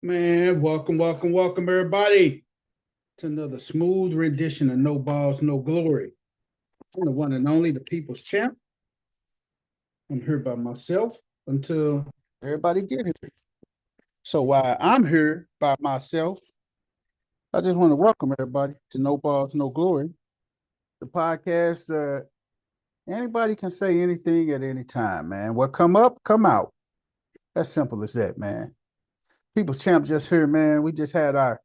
Man, welcome, everybody, to another smooth rendition of No Balls, No Glory. I'm the one and only, the People's Champ. I'm here by myself until everybody get here. So while I'm here by myself, I just want to welcome everybody to No Balls, No Glory, the podcast. Anybody can say anything at any time, man. What come up, come out. As simple as that, man. People's Champ just here, man. We just had our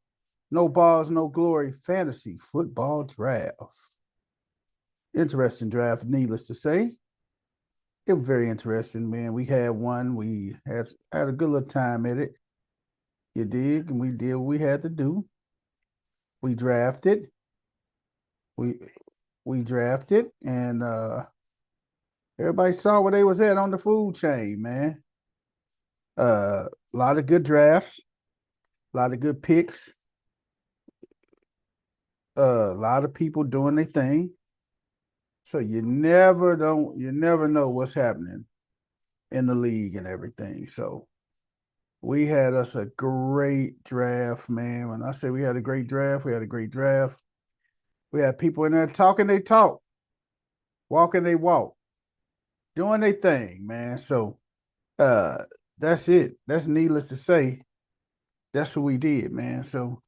No Balls, No Glory fantasy football draft. Interesting draft, needless to say. It was very interesting, man. We had one. We had a good little time at it. You dig? And we did what we had to do. We drafted. We we drafted, and everybody saw where they was at on the food chain, man. A lot of good drafts, a lot of good picks, a lot of people doing their thing. So you never know what's happening in the league and everything. So we had us a great draft, man. When I say we had a great draft, we had a great draft. We had people in there talking they talk, walking they walk, doing their thing, man. So that's it. That's needless to say. That's what we did, man. So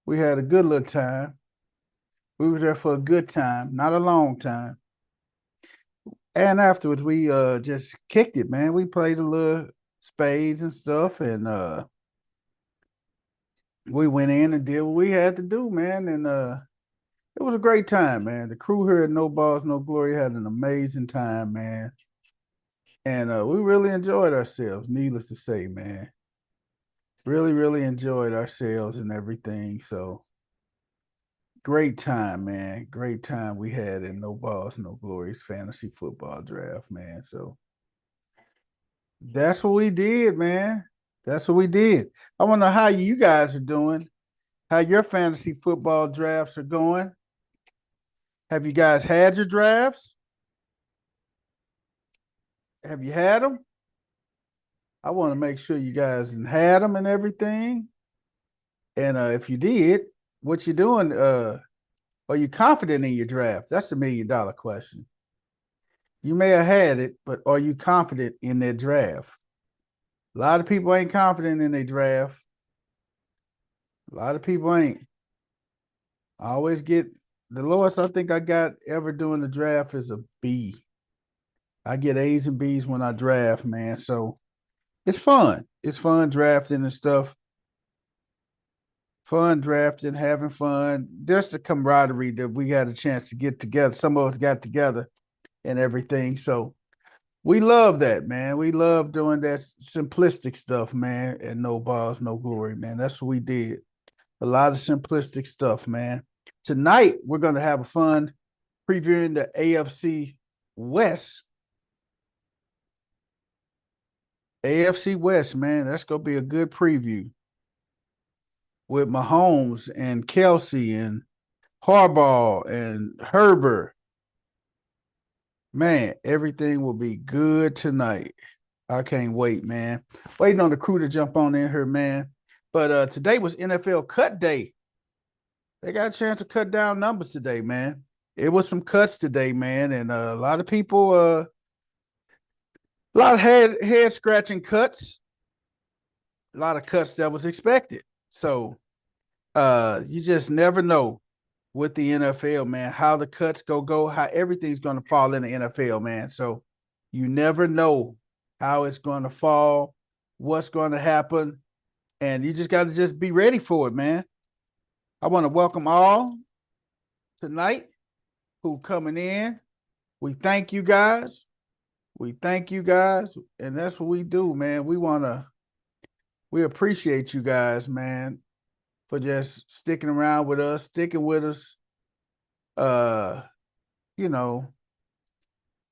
we had a good little time. We were there for a good time, not a long time. And afterwards, we just kicked it, man. We played a little spades and stuff, and we went in and did what we had to do, man. And it was a great time, man. The crew here at No Balls, No Glory had an amazing time, man. And we really enjoyed ourselves, needless to say, man. Really enjoyed ourselves and everything. So great time, man. Great time we had in No Balls, No Glory's fantasy football draft, man. So that's what we did, man. That's what we did. I want to know how you guys are doing, how your fantasy football drafts are going. Have you guys had your drafts? Have you had them? I want to make sure you guys had them and everything. And if you did, what you doing? Are you confident in your draft? That's the $1 million question. You may have had it, but are you confident in their draft? A lot of people ain't confident in their draft. A lot of people ain't. I always get the lowest I think I got ever doing the draft is a B. I get A's and B's when I draft, man. So it's fun. It's fun drafting and stuff. Fun drafting, having fun. Just the camaraderie that we had a chance to get together. Some of us got together and everything. So we love that, man. We love doing that simplistic stuff, man. And No Balls, No Glory, man. That's what we did. A lot of simplistic stuff, man. Tonight, we're going to have a fun previewing the AFC West. AFC West, man. That's going to be a good preview with Mahomes and Kelsey and Harbaugh and Herbert. Man, everything will be good tonight. I can't wait, man. Waiting on the crew to jump on in here, man. But today was NFL cut day. They got a chance to cut down numbers today, man. It was some cuts today, man, and a lot of people, a lot of head scratching cuts, a lot of cuts that was expected. So you just never know with the NFL, man, how the cuts go, how everything's going to fall in the NFL, man. So you never know how it's going to fall, what's going to happen, and you just got to just be ready for it, man. I want to welcome all tonight who coming in. We thank you guys. We thank you guys, and that's what we do, man. We appreciate you guys, man, for just sticking around with us, sticking with us. You know,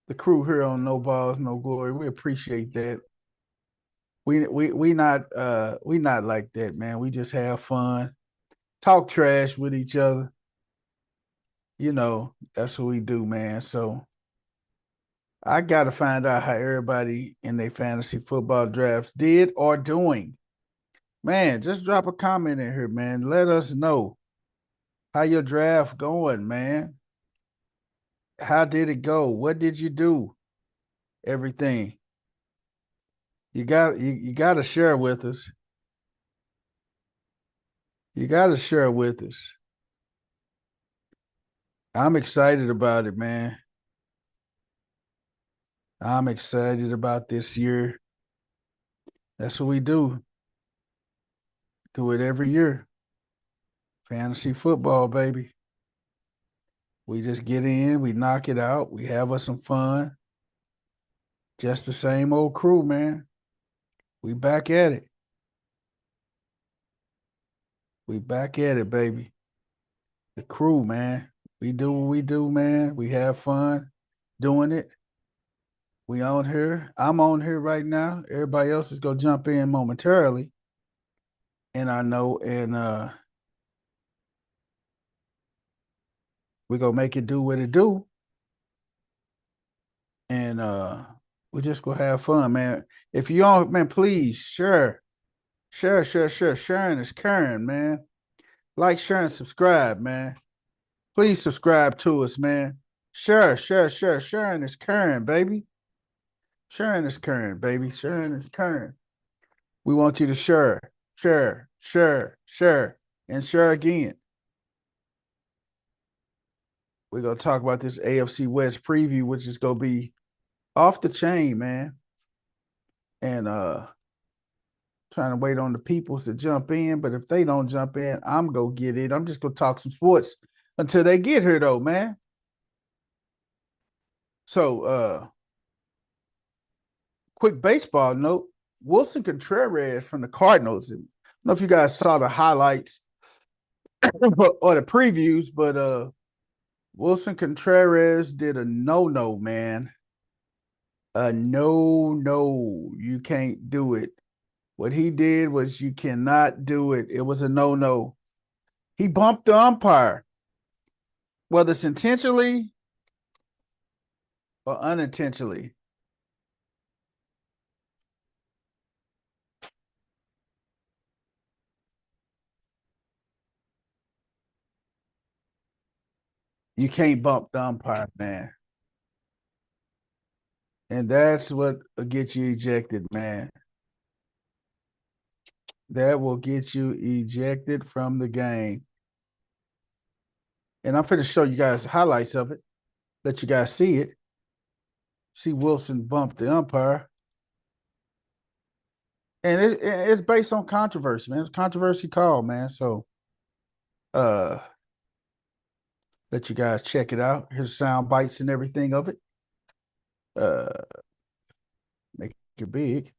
the crew here on No Balls, No Glory. We appreciate that. We not like that, man. We just have fun, talk trash with each other. That's what we do, man. So I gotta find out how everybody in their fantasy football drafts did or doing. Man, just drop a comment in here, man. Let us know how your draft going, man. How did it go? What did you do? Everything. You got to share with us. You got to share with us. I'm excited about it, man. I'm excited about this year. That's what we do. Do it every year. Fantasy football, baby. We just get in, we knock it out, we have us some fun. Just the same old crew, man. We back at it. We back at it, baby. The crew, man. We do what we do, man. We have fun doing it. We on here. I'm on here right now. Everybody else is gonna jump in momentarily. And I know, and we're gonna make it do what it do. And we're just gonna have fun, man. If you all, man, please share. Sharing is caring, man. Like, share, and subscribe, man. Please subscribe to us, man. Share. Sharing is caring, baby. Sharing is caring, baby. Sharing is caring. We want you to share, and share again. We're going to talk about this AFC West preview, which is going to be off the chain, man. And trying to wait on the peoples to jump in, but if they don't jump in, I'm going to get it. I'm just going to talk some sports until they get here, though, man. So, quick baseball note, Wilson Contreras from the Cardinals. I don't know if you guys saw the highlights or the previews, but Wilson Contreras did a no-no, man. A no. You can't do it. What he did was you cannot do it. It was a no-no. He bumped the umpire. Whether it's intentionally or unintentionally. You can't bump the umpire, man. And that's what will get you ejected, man. That will get you ejected from the game. And I'm going to show you guys the highlights of it. Let you guys see it. See Wilson bump the umpire. And it's based on controversy, man. It's a controversy call, man. So let you guys check it out. Here's sound bites and everything of it. Make it big.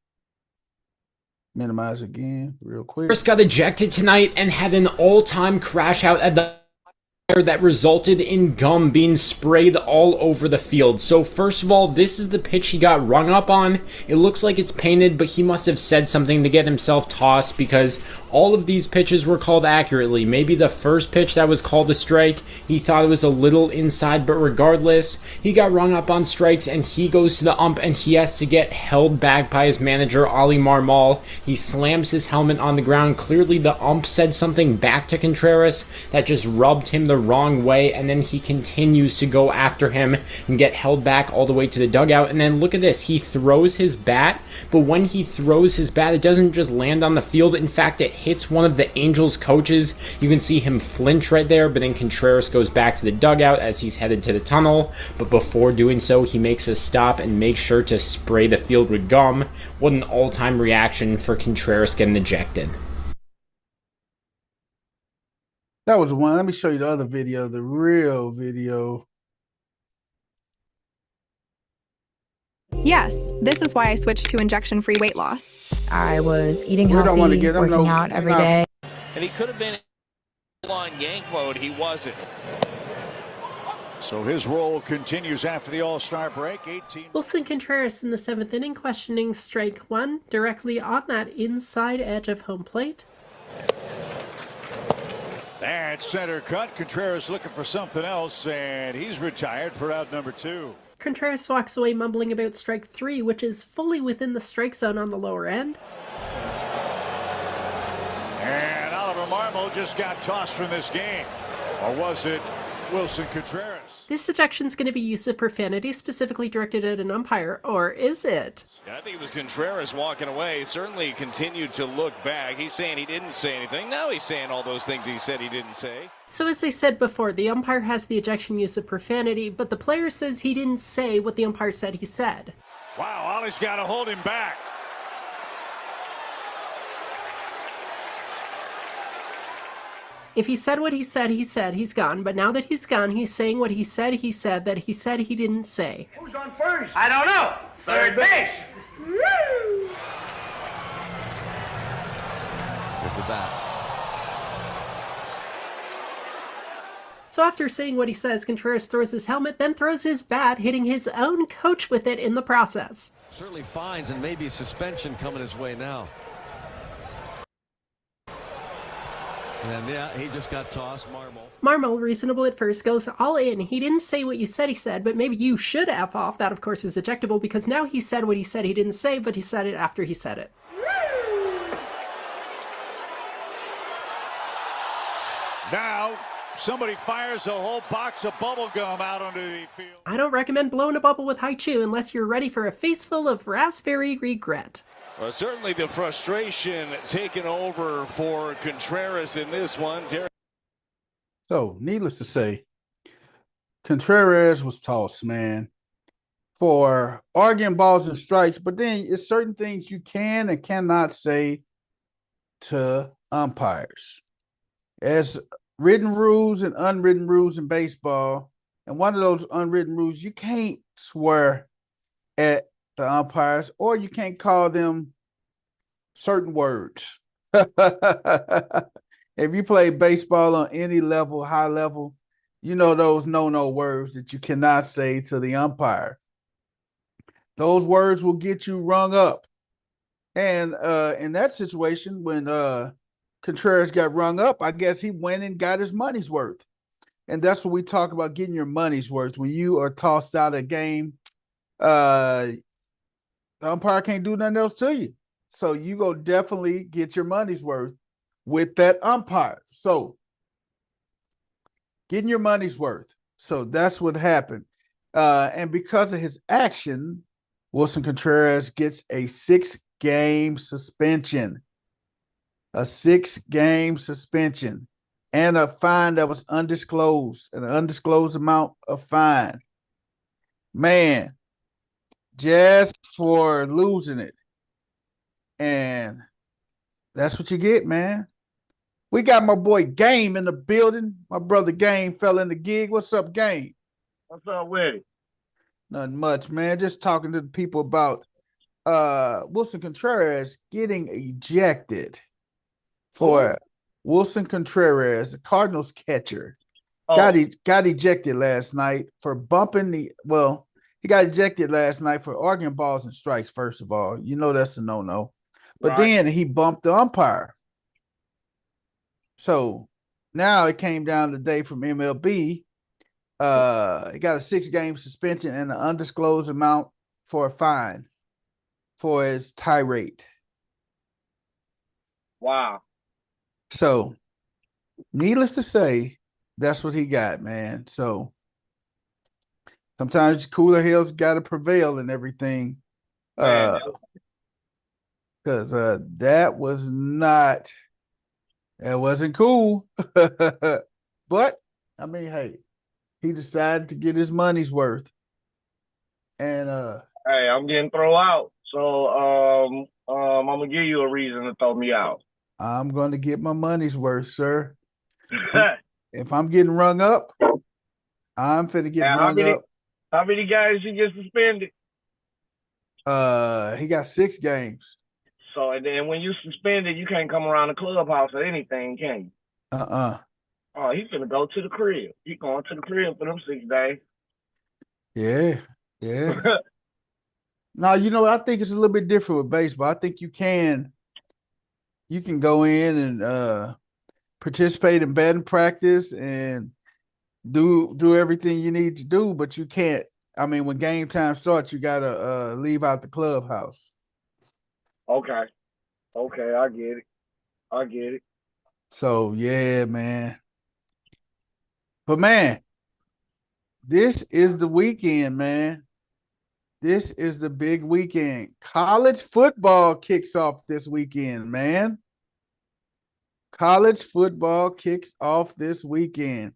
Minimize again real quick. First got ejected tonight and had an all-time crash out at the that resulted in gum being sprayed all over the field. So first of all, this is the pitch he got rung up on. It looks like it's painted, but he must have said something to get himself tossed because all of these pitches were called accurately. Maybe the first pitch that was called a strike, he thought it was a little inside, but regardless, he got rung up on strikes and he goes to the ump and he has to get held back by his manager, Ali Marmol. He slams his helmet on the ground. Clearly the ump said something back to Contreras that just rubbed him the wrong way, and then he continues to go after him and get held back all the way to the dugout. And then look at this, he throws his bat, but when he throws his bat, it doesn't just land on the field. In fact, it hits one of the Angels coaches. You can see him flinch right there, but then Contreras goes back to the dugout as he's headed to the tunnel. But before doing so, he makes a stop and makes sure to spray the field with gum. What an all-time reaction for Contreras getting ejected. That was one. Let me show you the other video, the real video. Yes, this is why I switched to injection-free weight loss. I was eating healthy, working out every day. And he could have been on yank mode. He wasn't. So his role continues after the All-Star break. 18. Wilson Contreras in the 7th inning questioning strike one directly on that inside edge of home plate. And center cut. Contreras looking for something else, and he's retired for out number 2. Contreras walks away mumbling about strike 3, which is fully within the strike zone on the lower end. Marmol just got tossed from this game. Or was it Wilson Contreras? This ejection is going to be use of profanity specifically directed at an umpire, or is it? I think it was Contreras walking away. Certainly continued to look back. He's saying he didn't say anything. Now he's saying all those things he said he didn't say. So as I said before, the umpire has the ejection use of profanity, but the player says he didn't say what the umpire said he said. Wow, Ollie's got to hold him back. If he said what he said, he's gone. But now that he's gone, he's saying what he said that he said he didn't say. Who's on first? I don't know. Third base. Woo! Here's the bat. So after saying what he says, Contreras throws his helmet, then throws his bat, hitting his own coach with it in the process. Certainly fines and maybe suspension coming his way now. And yeah, he just got tossed. Marmol, reasonable at first, goes all in. He didn't say what you said he said, but maybe you should F off. That, of course, is ejectable because now he said what he said he didn't say, but he said it after he said it. Now, somebody fires a whole box of bubble gum out onto the field. I don't recommend blowing a bubble with Haichu unless you're ready for a face full of raspberry regret. Well, certainly the frustration taking over for Contreras in this one. So, needless to say, Contreras was tossed, man, for arguing balls and strikes. But then it's certain things you can and cannot say to umpires. As written rules and unwritten rules in baseball, and one of those unwritten rules, you can't swear at the umpires, or you can't call them certain words. If you play baseball on any level, high level, you know those no words that you cannot say to the umpire. Those words will get you rung up. And in that situation, when Contreras got rung up, I guess he went and got his money's worth. And that's what we talk about, getting your money's worth. When you are tossed out of a game, the umpire can't do nothing else to you. So you go definitely get your money's worth with that umpire. So getting your money's worth. So that's what happened. And because of his action, Wilson Contreras gets a 6-game suspension. A 6-game suspension and a fine that was undisclosed, an undisclosed amount of fine. Man, just for losing it. And that's what you get, man. We got my boy Game in the building. My brother Game fell in the gig. What's up, Game? What's up with it? Nothing much, man. Just talking to the people about Wilson Contreras getting ejected for Wilson Contreras, the Cardinals catcher. Got ejected last night for bumping he got ejected last night for arguing balls and strikes, first of all. You know that's a no-no. But then he bumped the umpire. So now it came down today from MLB. He got a 6-game suspension and an undisclosed amount for a fine for his tirade. Wow. So needless to say, that's what he got, man. So sometimes cooler heads got to prevail and everything. Because that wasn't cool. But I mean, hey, he decided to get his money's worth. And hey, I'm getting thrown out. So I'm gonna give you a reason to throw me out. I'm gonna get my money's worth, sir. If I'm getting rung up, I'm finna get rung up. How many guys you get suspended? He got 6 games. So and then when you suspended, you can't come around the clubhouse or anything, can you? Oh, he's gonna go to the crib. He going to the crib for them 6 days. Yeah. Now, I think it's a little bit different with baseball. I think you can go in and participate in batting practice and do everything you need to do, but you can't. I mean, when game time starts, you gotta leave out the clubhouse. Okay, I get it. So yeah, man. But man, this is the weekend, man. This is the big weekend. College football kicks off this weekend, man. College football kicks off this weekend.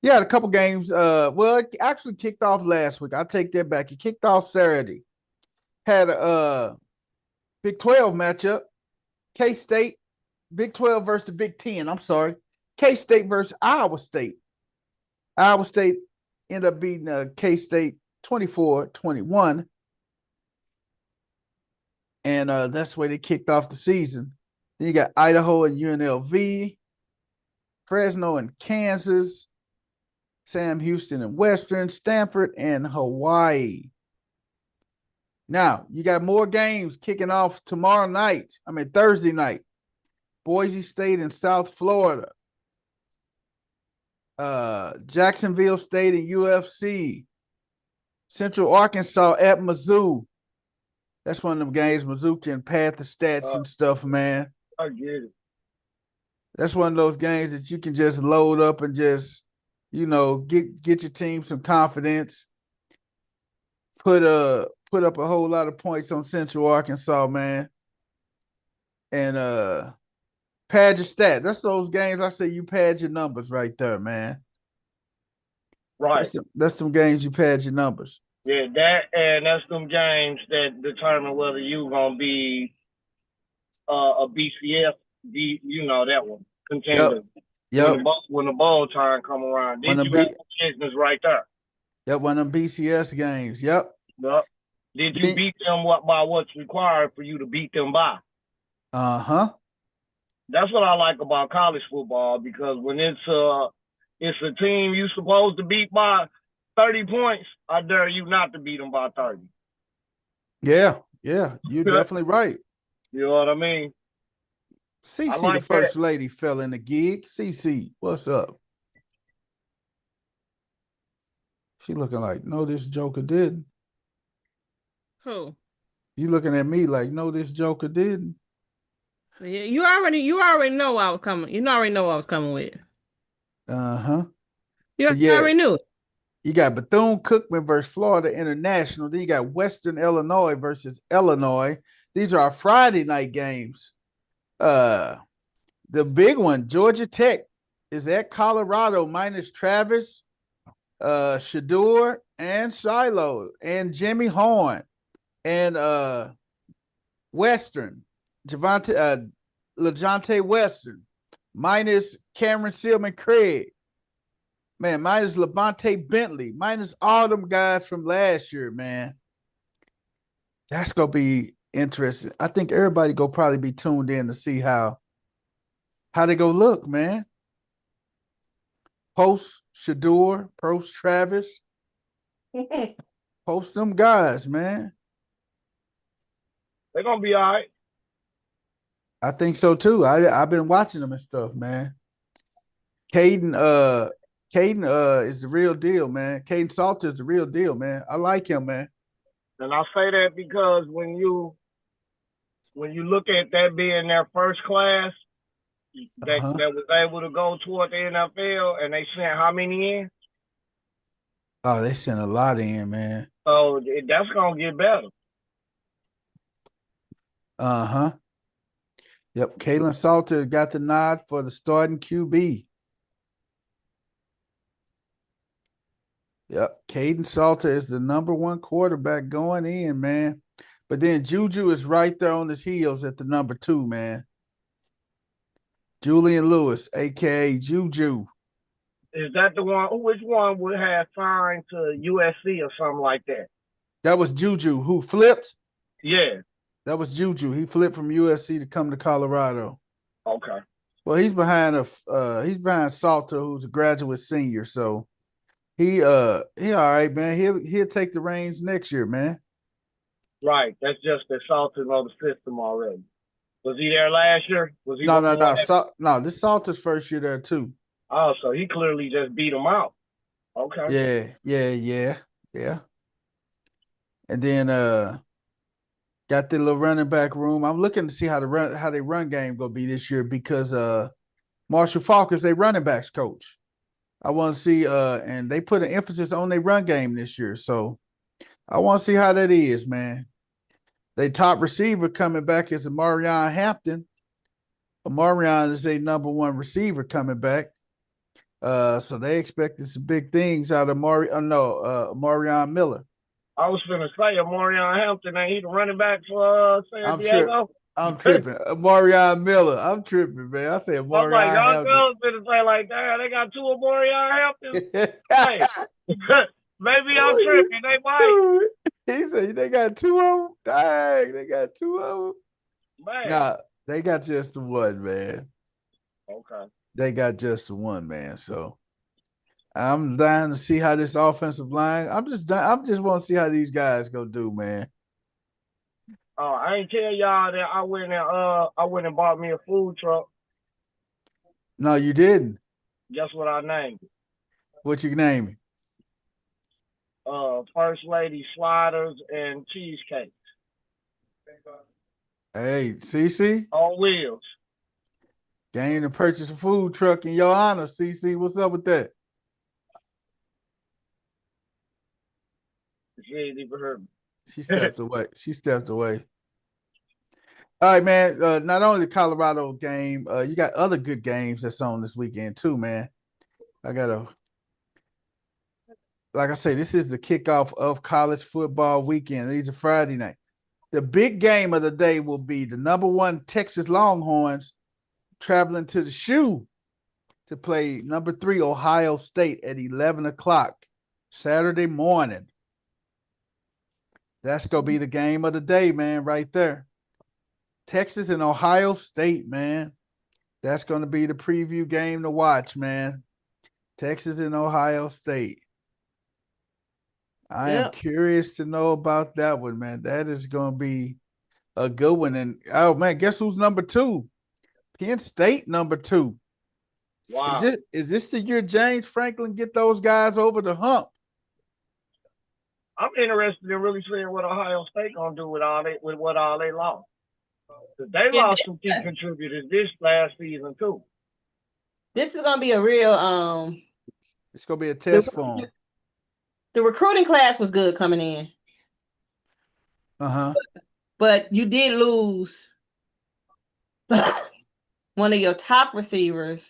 Yeah, a couple games. Well, it actually kicked off last week. I take that back. It kicked off Saturday. Had a Big 12 matchup. K-State, Big 12 versus the Big 10. I'm sorry. K-State versus Iowa State. Iowa State ended up beating K-State 24-21. And that's the way they kicked off the season. Then you got Idaho and UNLV, Fresno and Kansas, Sam Houston and Western, Stanford and Hawaii. Now, you got more games kicking off Thursday night. Boise State and South Florida. Jacksonville State and UFC. Central Arkansas at Mizzou. That's one of them games Mizzou can pad the stats and stuff, man. I get it. That's one of those games that you can just load up and just, get your team some confidence. Put up a whole lot of points on Central Arkansas, man. And pad your stat. That's those games I say you pad your numbers right there, man. Right. That's some games you pad your numbers. Yeah, that's some games that determine whether you're gonna be a BCS, that one contender. Yep. When the bowl time come around, then you got business right there. Yep, one of them BCS games. Yep. Yep. Did you beat them by what's required for you to beat them by? Uh-huh. That's what I like about college football, because when it's a team you're supposed to beat by 30 points, I dare you not to beat them by 30. Yeah, you're definitely right. You know what I mean? CC, like the first lady, fell in the gig. CC, what's up? She looking like, no, this joker didn't. Who? You looking at me like, no, this joker didn't. Yeah, you already know I was coming. You already know what I was coming with. Uh-huh. You already knew it. You got Bethune-Cookman versus Florida International. Then you got Western Illinois versus Illinois. These are our Friday night games. The big one, Georgia Tech is at Colorado minus Travis, Shador, and Shiloh, and Jimmy Horn, and Western, LeJontay Western, minus Cameron Sealman Craig. Man, minus Levante Bentley, minus all them guys from last year, man. That's going to be interesting. I think everybody going to probably be tuned in to see how they go look, man. Post Shador, post Travis. Post them guys, man. They're going to be all right. I think so, too. I've been watching them and stuff, man. Caden is the real deal, man. Caden Salter is the real deal, man. I like him, man. And I say that because when you look at that being their first class that was able to go toward the NFL, and they sent how many in? Oh, they sent a lot in, man. So that's going to get better. Uh-huh. Yep, Kalen Salter got the nod for the starting QB. Yep, Caden Salter is the number one quarterback going in, man. But then Juju is right there on his heels at the number 2, man. Julian Lewis, a.k.a. Juju. Is that the one? Which one would have signed to USC or something like that? That was Juju who flipped? Yeah. That was Juju. He flipped from USC to come to Colorado. Okay. Well, he's behind Salter, who's a graduate senior, so he all right, man. He'll take the reins next year, man. Right. That's just that Salter know the system already. Was he there last year? Was he? No. This Salter's first year there too. Oh, so he clearly just beat him out. Okay. Yeah. And then got the little running back room. I'm looking to see how they run game gonna be this year because Marshall Faulk is their running backs coach. I want to see, and they put an emphasis on their run game this year. So I want to see how that is, man. Their top receiver coming back is Amarion Hampton. Amarion is a number one receiver coming back. So they expected some big things out of Amarion Miller. I was going to say Amarion Hampton, ain't he the running back for San Diego? I'm tripping. Amarion Miller. I'm tripping, man. I say Amarion I'm like, y'all Hampton. girls going to say like, damn, they got two Amarion Hamptons? Hey, maybe I'm tripping. They might. He said they got two of them. Dang, they got two of them. Man. Nah, they got just the one, man. Okay. They got just the one, man. So I'm dying to see how this offensive line. I'm just want to see how these guys go do, man. Oh, I ain't tell y'all that I went and bought me a food truck. No, you didn't. Guess what I named it? What you name it? First Lady Sliders and Cheesecakes. Hey, CC? On wheels. Game to purchase a food truck in your honor, CC. What's up with that? She ain't even heard me. She stepped away. All right, man. Not only the Colorado game, you got other good games that's on this weekend too, man. Like I say, this is the kickoff of college football weekend. These are Friday night. The big game of the day will be the number one Texas Longhorns traveling to the Shoe to play number 3 Ohio State at 11 o'clock Saturday morning. That's going to be the game of the day, man, right there. Texas and Ohio State, man. That's going to be the preview game to watch, man. Texas and Ohio State. I am curious to know about that one, man. That is going to be a good one. And, oh, man, guess who's number 2? Penn State number 2. Wow. Is this the year James Franklin get those guys over the hump? I'm interested in really seeing what Ohio State gonna do with what all they lost. They lost some key contributors this last season too. This is gonna be a real It's gonna be a test for them. The recruiting class was good coming in. But you did lose one of your top receivers.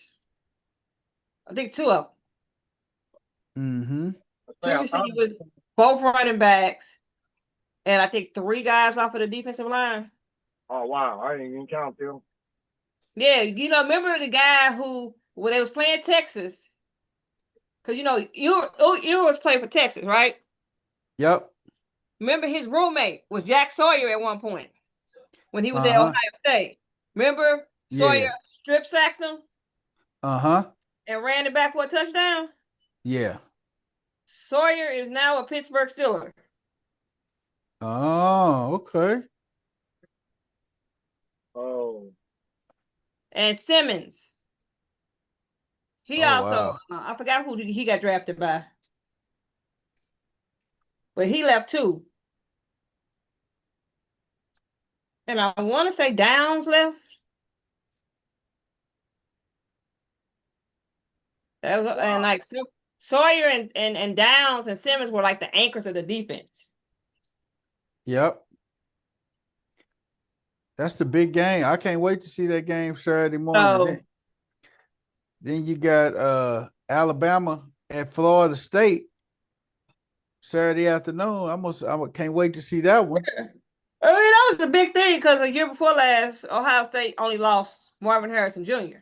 I think 2 of them. 2 receivers, both running backs, and I think 3 guys off of the defensive line. Oh, wow. I didn't even count them. Yeah, remember the guy who, when they was playing Texas, because, you was playing for Texas, right? Yep. Remember his roommate was Jack Sawyer at one point when he was at Ohio State. Remember Sawyer strip sacked him? And ran it back for a touchdown? Yeah. Sawyer is now a Pittsburgh Steeler. Oh, okay. Oh. And Simmons. He also, I forgot who he got drafted by. But he left too. And I want to say Downs left. That was, and like Sawyer and Downs and Simmons were like the anchors of the defense. Yep. That's the big game. I can't wait to see that game Saturday morning. Then you got Alabama at Florida State Saturday afternoon. I can't wait to see that one. I mean, that was the big thing because the year before last, Ohio State only lost Marvin Harrison Jr.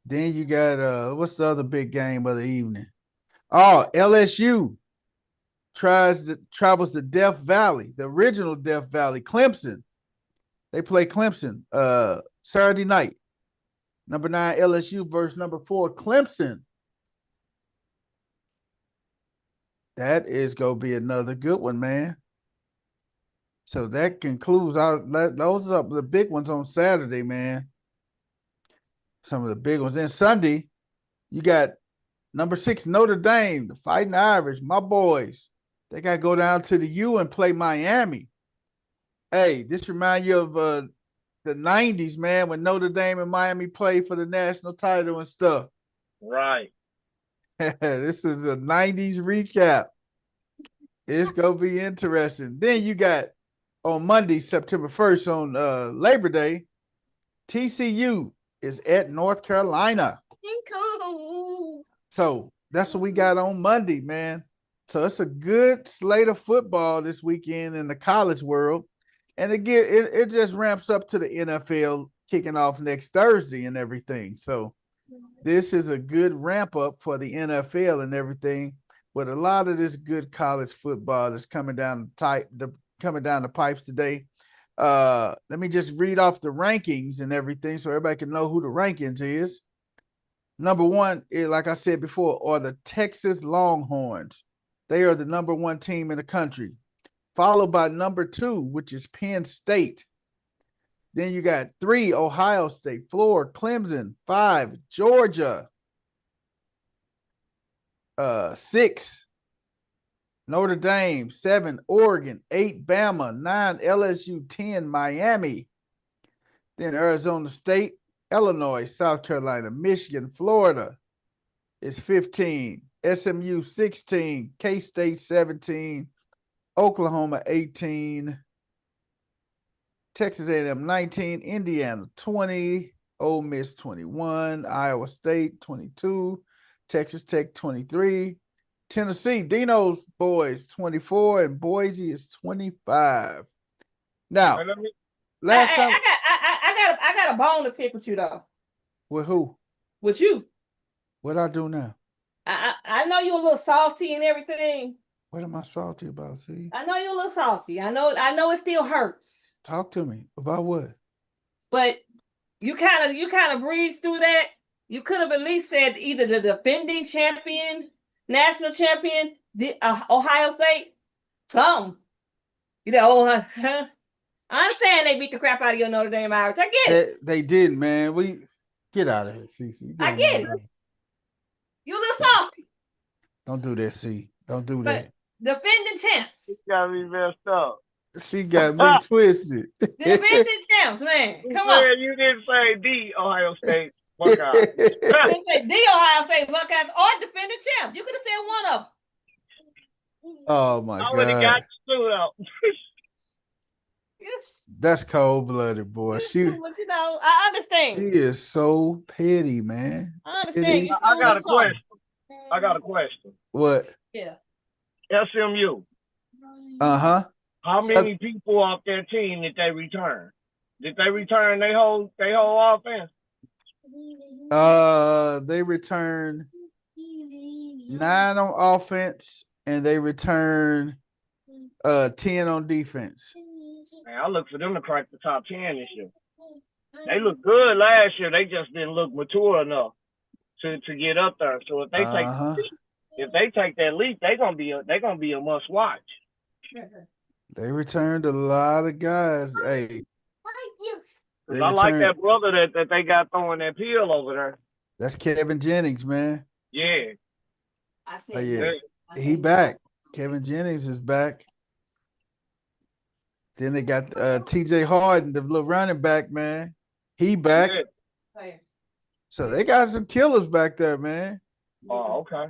Then you got what's the other big game of the evening? Oh, LSU travels to Death Valley, the original Death Valley, Clemson. They play Clemson Saturday night. Number 9 LSU versus number 4 Clemson. That is going to be another good one, man. So that concludes those are the big ones on Saturday, man. Some of the big ones. Then Sunday, you got number 6 Notre Dame, the Fighting Irish, my boys. They got to go down to the U and play Miami. Hey, this reminds you of the 90s, man, when Notre Dame and Miami played for the national title and stuff. Right. This is a 90s recap. It's going to be interesting. Then you got on Monday, September 1st, on Labor Day, TCU is at North Carolina. So that's what we got on Monday, man. So it's a good slate of football this weekend in the college world. And again, it just ramps up to the NFL kicking off next Thursday and everything. So this is a good ramp up for the NFL and everything. But a lot of this good college football is coming down the pipes today. Let me just read off the rankings and everything so everybody can know who the rankings is. Number one, like I said before, are the Texas Longhorns. They are the number one team in the country, followed by number 2, which is Penn State. Then you got 3, Ohio State, 4, Clemson, 5, Georgia, 6, Notre Dame, 7, Oregon, 8, Bama, 9, LSU, 10, Miami. Then Arizona State, Illinois, South Carolina, Michigan, Florida is 15, SMU 16, K-State 17, Oklahoma 18, Texas A&M 19, Indiana 20, Ole Miss 21, Iowa State 22, Texas Tech 23, Tennessee, Dino's boys 24, and Boise is 25. Now, last time I got a bone to pick with you though. With who? With you. What I do now? I know you're a little salty and everything. What am I salty about, see? I know you're a little salty. I know it still hurts. Talk to me. About what? But you kind of breezed through that. You could have at least said either the defending champion, national champion, the Ohio State, something. You know, I understand they beat the crap out of your Notre Dame Irish. I get it. They did, man. We get out of here, CC. I get it. You a little salty. Don't do that, C. Don't do that. Defending champs. You got me messed up. She got me twisted. Defending champs, man. Come on. You didn't say the Ohio State Buckeyes. You didn't say the Ohio State Buckeyes or defending champs. You could have said one of them. Oh my God. I would have got stood up. That's cold-blooded, boy. But you know, I understand. She is so petty, man. I understand. I got a question. What? Yeah. SMU. Uh-huh. How many people off their team did they return? Did they return their whole offense? They returned 9 on offense and they returned 10 on defense. Man, I look for them to crack the top 10 this year. They looked good last year. They just didn't look mature enough to get up there. So if they take that leap, they're gonna be a must watch. They returned a lot of guys. Hey, I like that brother that they got throwing that pill over there. That's Kevin Jennings, man. Yeah. I see. Oh, yeah. He back. Kevin Jennings is back. Then they got TJ Harden, the little running back, man. He back. Yeah. So they got some killers back there, man. Oh, okay.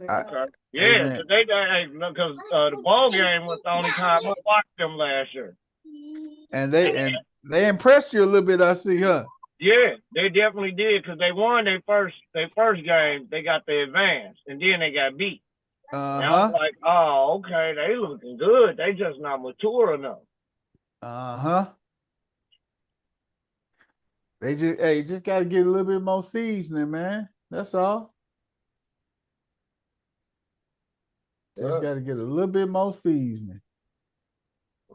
Okay. Yeah, because the ball game was the only time I watched them last year. And they impressed you a little bit, I see, huh? Yeah, they definitely did because they won their first game. They got the advance, and then they got beat. And I was like, oh, okay, they looking good. They just not mature enough. They just got to get a little bit more seasoning, man. That's all. Just got to get a little bit more seasoning.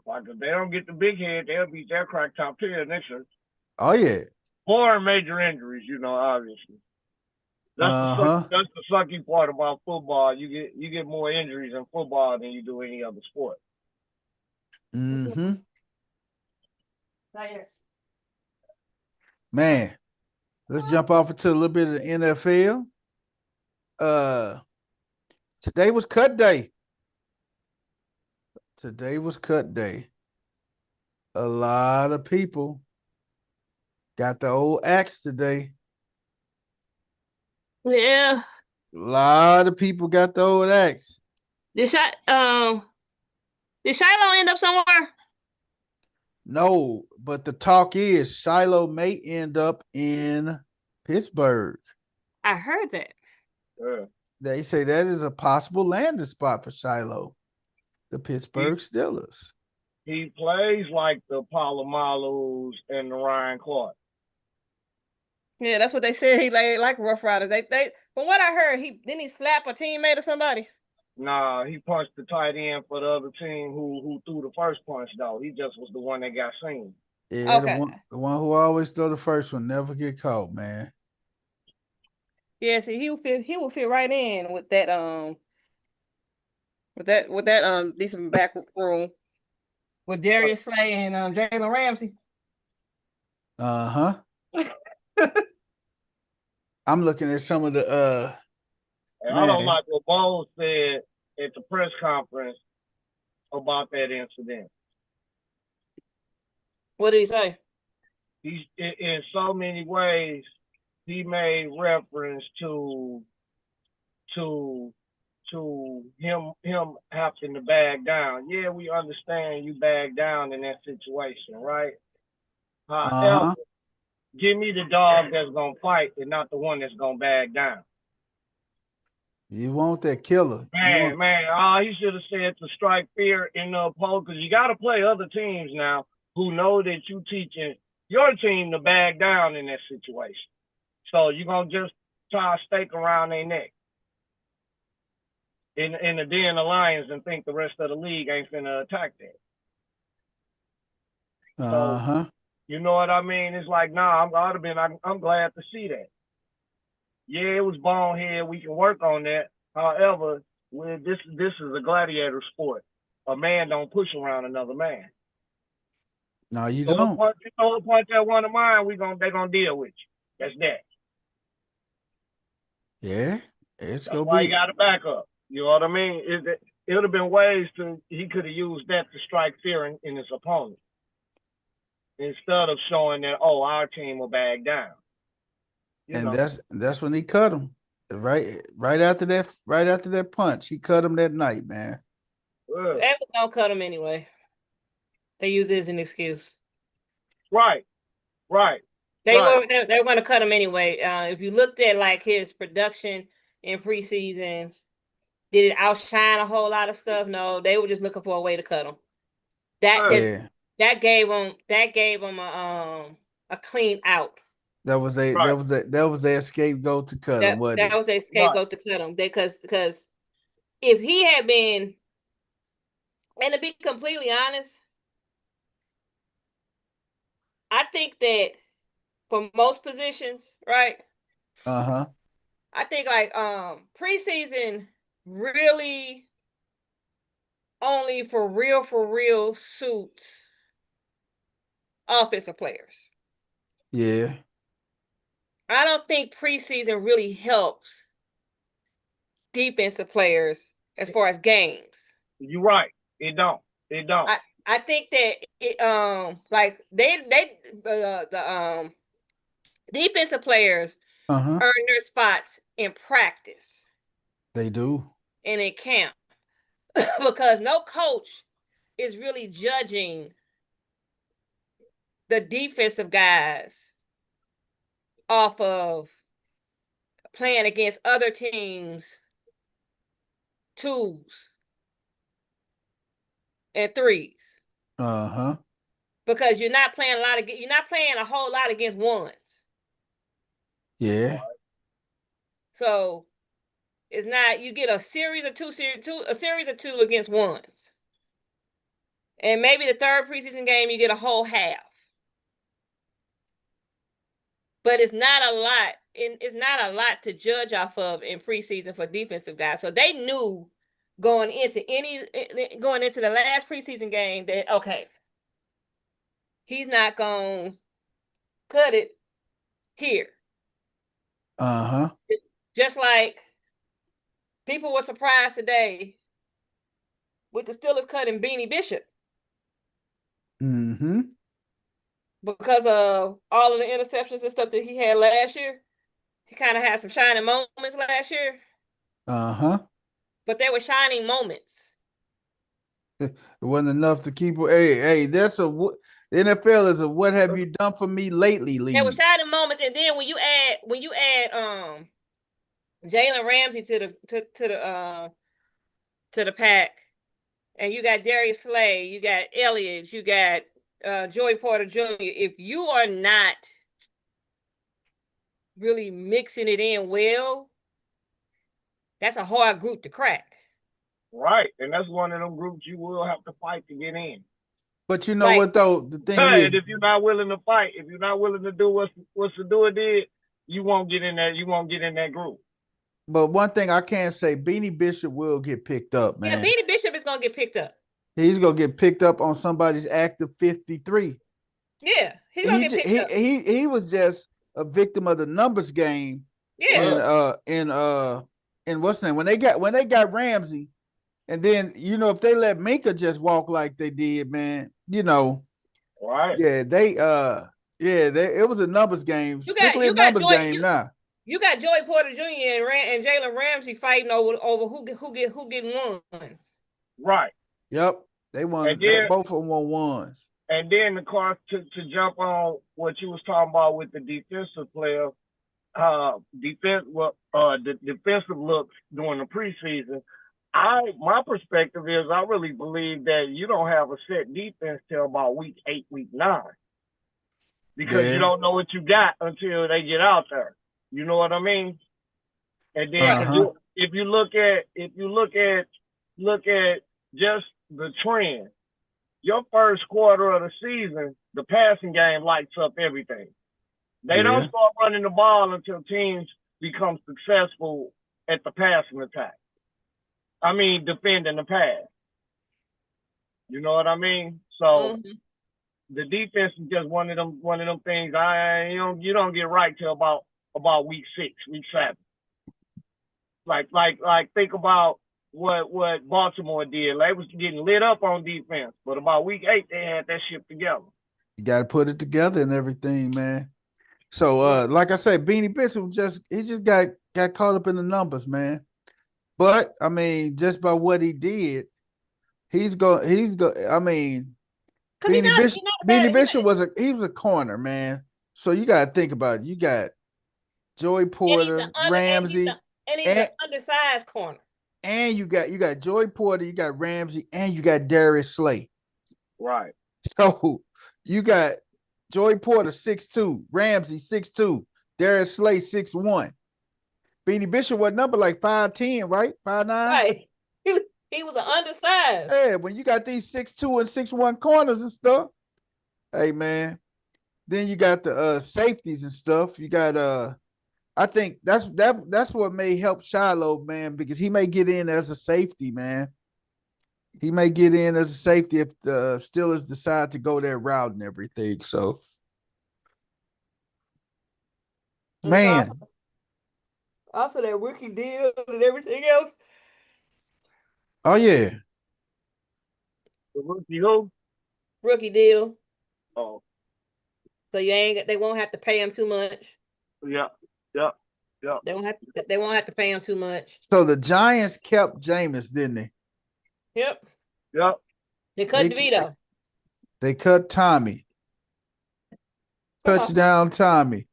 Like if they don't get the big head, they'll crack top 10 next year. Oh yeah. Or major injuries, obviously. That's the sucky part about football. You get more injuries in football than you do any other sport. Mm-hmm. Man, let's jump off into a little bit of the NFL. Today was cut day. A lot of people got the old axe today. Yeah. A lot of people got the old axe. Did Shiloh end up somewhere? No, but the talk is Shiloh may end up in Pittsburgh. I heard that. Yeah. They say that is a possible landing spot for Shiloh, the Pittsburgh Steelers. He plays like the Palomalos and the Ryan Clark. Yeah, that's what they said. He like Rough Riders. They from what I heard, he slap a teammate or somebody. Nah, he punched the tight end for the other team who threw the first punch though. He just was the one that got seen. Yeah, okay. the one who always throw the first one never get caught, man. Yeah, see, he will fit right in with that decent back room with Darius Slay and Jalen Ramsey. Uh-huh. I'm looking at some of the I don't like what Bowles said at the press conference about that incident. What did he say? He in so many ways he made reference to him having to bag down. Yeah, we understand you bag down in that situation, right? However, give me the dog that's gonna fight and not the one that's gonna bag down. You want that killer. He should have said to strike fear in the opponent, because you got to play other teams now who know that you teaching your team to bag down in that situation. So you're going to just tie a stake around their neck in the den of lions and think the rest of the league ain't finna attack that. So, you know what I mean? It's like, nah, I'm glad to see that. Yeah, it was bonehead. We can work on that. However, this is a gladiator sport. A man don't push around another man. No, you don't. You throw a punch at one of mine, they're gonna deal with you. That's that. Yeah, That's why you got to back up. You know what I mean? It would have been ways he could have used that to strike fear in his opponent instead of showing that our team will bag down. That's when he cut him. Right after that punch, he cut him that night, man. They was gonna cut him anyway. They use it as an excuse. Right. They were going to cut him anyway. If you looked at like his production in preseason, did it outshine a whole lot of stuff? No, they were just looking for a way to cut him. That gave him a clean out. That was their scapegoat to cut him. That was their scapegoat to cut him. Because if he had been, and to be completely honest, I think that for most positions, right? I think like preseason really only for real suits offensive players. Yeah. I don't think preseason really helps defensive players as far as games. You're right. It don't. I think that it like the defensive players earn their spots in practice. They do. And in camp. Because no coach is really judging the defensive guys off of playing against other teams' twos and threes. Because you're not playing a whole lot against ones. Yeah. So it's not, you get a series of two against ones. And maybe the third preseason game you get a whole half. But it's not a lot. It's not a lot to judge off of in preseason for defensive guys. So they knew going into the last preseason game that, okay, he's not going to cut it here. Just like people were surprised today with the Steelers cutting Beanie Bishop. Mm-hmm. Because of all of the interceptions and stuff that he had last year. He kind of had some shining moments last year. Uh-huh. But they were shining moments. It wasn't enough to keep. Hey, that's a the NFL is a what have you done for me lately league. There were shining moments, and then when you add Jalen Ramsey to the pack, and you got Darius Slay, you got Elliott, you got Joey Porter Jr. If you are not really mixing it in well, that's a hard group to crack. Right, and that's one of them groups you will have to fight to get in. But you know what though, the thing is, if you're not willing to fight, if you're not willing to do what's the do it did, you won't get in there. You won't get in that group. But one thing I can say, Beanie Bishop will get picked up, man. Yeah, Beanie Bishop is gonna get picked up. He's gonna get picked up on somebody's active 53. Yeah, he's gonna get picked up. He was just a victim of the numbers game. Yeah. And what's the name? When they got Ramsey, and then if they let Minka just walk like they did, man, right? Yeah, it was a numbers game. You got Joey Porter Jr. and Jalen Ramsey fighting over who get ones. Right. Yep, they won. Both of them won ones. And then, of course, to jump on what you was talking about with the defensive player, the defensive looks during the preseason. My perspective is I really believe that you don't have a set defense till about week 8, week 9, because you don't know what you got until they get out there. You know what I mean? And then if you look at just the trend, your first quarter of the season, the passing game lights up everything. They don't start running the ball until teams become successful at the passing attack. I mean, defending the pass. You know what I mean? So the defense is just one of them things. You don't get right till about week 6, week 7. Like think about what Baltimore did. They was getting lit up on defense, but about week 8 they had that shit together. You got to put it together and everything, man. So, like I said, Beanie Bishop just got caught up in the numbers, man. But I mean, just by what he did, he's go. I mean, Beanie Bishop was a corner, man. So you got to think about it. You got Joey Porter, Ramsey, and he's an undersized corner. And you got Joey Porter, you got Ramsey, and you got Darius Slay. Right. So you got Joey Porter 6'2", Ramsey 6'2", Darius Slay 6'1". Beanie Bishop was number like 5'10", right? 5'9". Right. He was an undersized. Yeah, when you got these 6'2" and 6'1" corners and stuff, hey man. Then you got the safeties and stuff. You got I think that's what may help Shiloh, man, because he may get in as a safety, man. He may get in as a safety if the Steelers decide to go their route and everything. So, man. Also that rookie deal and everything else. Oh yeah. The rookie who? Rookie deal. Oh. So they won't have to pay him too much. Yeah. They won't have to pay him too much. So the Giants kept Jameis, didn't they? Yep. They cut DeVito. They cut Tommy. Touchdown Tommy.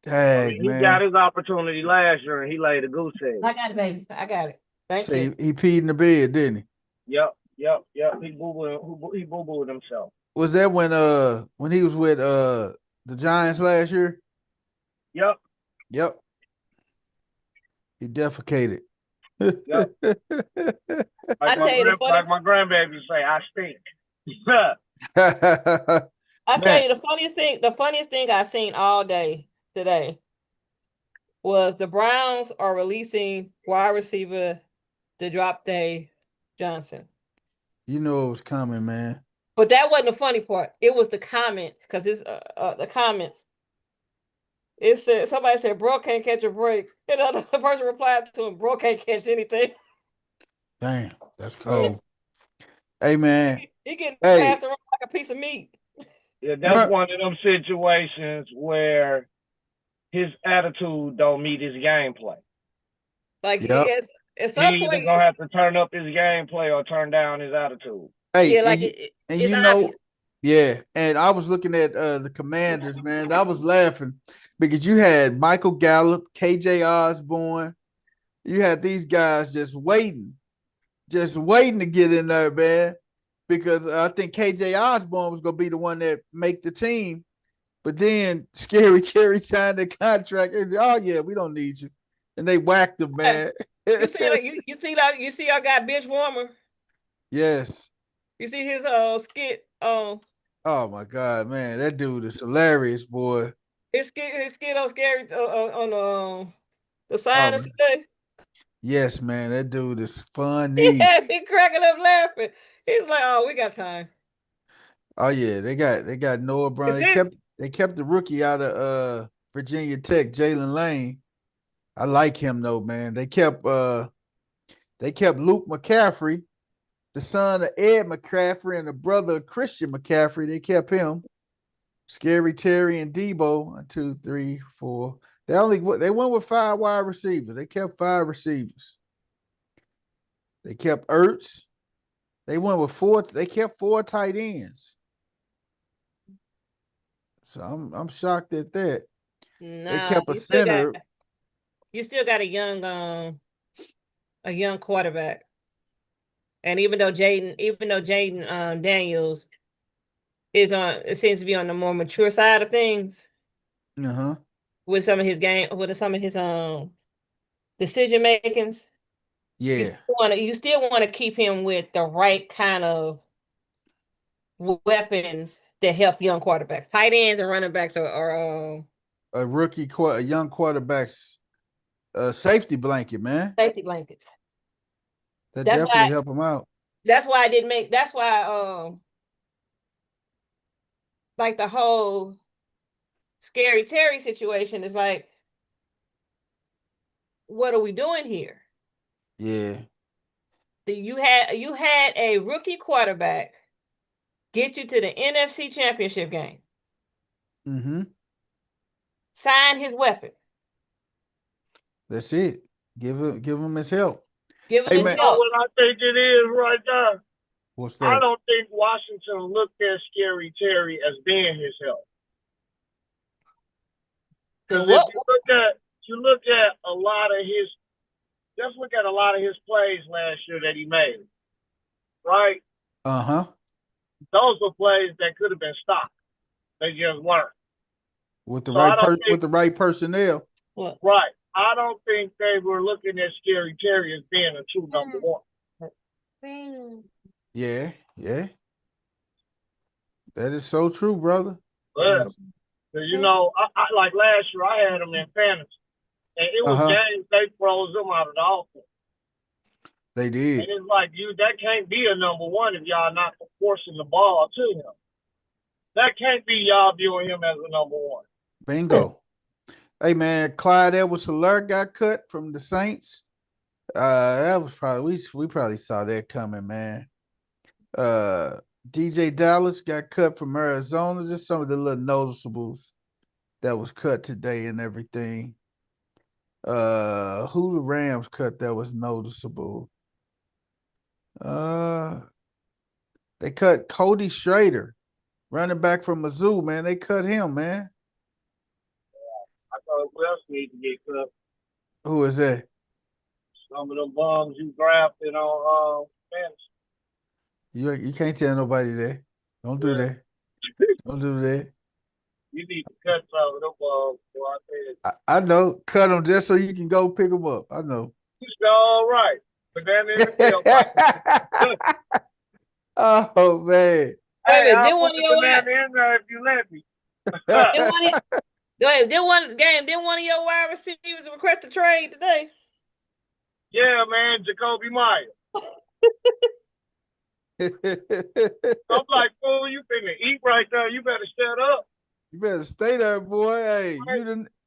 Dang, he got his opportunity last year and he laid a goose egg. I got it, baby. I got it. Thank you. He peed in the bed, didn't he? Yep. He boo-booed himself. Was that when he was with the Giants last year? Yep. He defecated. Yep. Like my grandbaby say, I stink. I tell you the funniest thing I seen all day today was the Browns are releasing wide receiver to drop Dave Johnson. You know it was coming, man. But that wasn't the funny part. It was the comments, because it's the comments. It said somebody said, "Bro can't catch a break," and the other person replied to him, "Bro can't catch anything." Damn, that's cold. Hey, man. He getting passed around like a piece of meat. Yeah, that's one of them situations where his attitude don't meet his gameplay. Like yep. at some He's point, gonna have to turn up his gameplay or turn down his attitude. Hey, yeah, like and it's you know, obvious. yeah. And I was looking at the Commanders, man. I was laughing because you had Michael Gallup, KJ Osborne. You had these guys just waiting to get in there, man. Because I think KJ Osborne was gonna be the one that make the team, but then Scary Terry signed the contract. And, oh yeah, we don't need you, and they whacked him, man. You see our guy Bench Warmer. Yes. You see his skit. Oh my God, man, that dude is hilarious, boy. His skit on Scary on the side of today. Yes, man, that dude is funny. He had me cracking up laughing. He's like, "Oh, we got time." Oh yeah, they got Noah Brown. They kept the rookie out of Virginia Tech, Jalen Lane. I like him though, man. They kept Luke McCaffrey, the son of Ed McCaffrey and the brother of Christian McCaffrey. They kept him. Scary Terry and Debo. 1, 2, 3, 4. They went with 5 wide receivers. They kept 5 receivers. They kept Ertz. They went with 4. They kept 4 tight ends. So I'm shocked at that. No, they kept a center. You still got a young quarterback. And even though Jaden Daniels it seems to be on the more mature side of things. With some of his decision makings. Yeah. You still want to keep him with the right kind of weapons that help young quarterbacks. Tight ends and running backs are a young quarterback's safety blanket, man. Safety blankets. That definitely help him out. That's why like the whole Scary Terry situation is like, what are we doing here? Yeah. You had a rookie quarterback get you to the NFC Championship game. Mm-hmm. Sign his weapon. That's it. Give him his help. Give him his help. What I think it is right there. What's that? I don't think Washington looked at Scary Terry as being his help. Because if you look at a lot of his, just look at a lot of his plays last year that he made, right? Those were plays that could have been stopped. They just weren't. With the right personnel. What? Right. I don't think they were looking at Scary Terry as being a true number 1. Yeah. That is so true, brother. Yeah. You know, I like last year I had him in fantasy. And it was games they froze him out of the offense. They did. And it's like that can't be a number 1 if y'all not forcing the ball to him. That can't be y'all viewing him as a number 1. Bingo. Hey man, Clyde Edwards-Helaire got cut from the Saints. That was probably we probably saw that coming, man. DJ Dallas got cut from Arizona. Just some of the little noticeables that was cut today and everything. Who the Rams cut that was noticeable? They cut Cody Schrader, running back from Mizzou, man. They cut him, man. I thought who else need to get cut? Who is that? Some of them bums you drafted on fantasy. You can't tell nobody that. Don't do that. Don't do that. You need to cut some of them bums. I know. Cut them just so you can go pick them up. I know. All right. But then oh man. Hey, I'll put the banana in there if you let me. Did one of your wide receivers request a trade today? Yeah, man, Jacoby Myers. I'm like, fool, you finna eat right there. You better shut up. You better stay there, boy. Hey,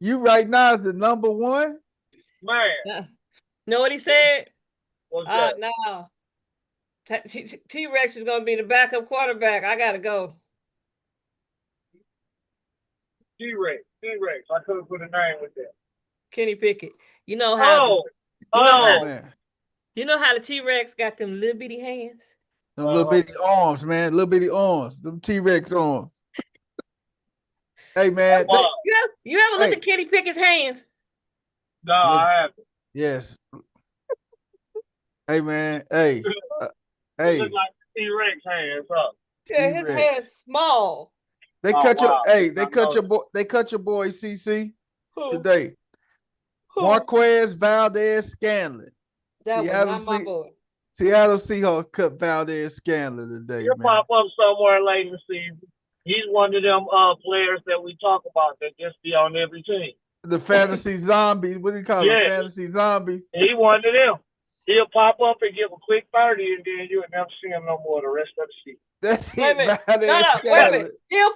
you right now is the number 1. Man. Know what he said? What's that? No. T-Rex is going to be the backup quarterback. I got to go. T-Rex. I couldn't put a name with that. Kenny Pickett. You know how man. You know how the T-Rex got them little bitty hands? Them little bitty arms, man. Little bitty arms. Them T-Rex arms. Hey, man. You ever look at Kenny Pickett's hands? No, I haven't. Yes. Hey, man. Hey. It look like T-Rex hands, huh? Yeah, his hands small. They cut your boy. They cut your boy CC today. Marquez Valdez-Scantling. That was not my boy. Seattle Seahawks cut Valdez-Scantling today. He'll pop up somewhere late in the season. He's one of them players that we talk about that just be on every team. The fantasy zombies. What do you call them? Fantasy zombies. He one of them. He'll pop up and give a quick 30, and then you'll never see him no more the rest of the season. That's it. Wait a minute. He'll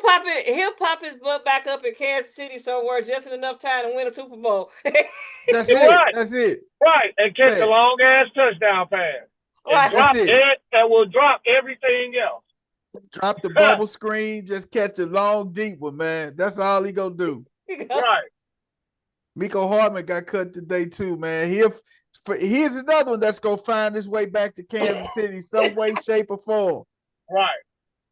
pop his butt back up in Kansas City somewhere just in enough time to win a Super Bowl. That's it. Right. That's it. Right. And catch a long ass touchdown pass. And drop it. That will drop everything else. Drop the bubble screen, just catch a long, deep one, man. That's all he gonna do. Right. Miko Hardman got cut today too, man. Here's another one that's gonna find his way back to Kansas City some way, shape, or form. Right.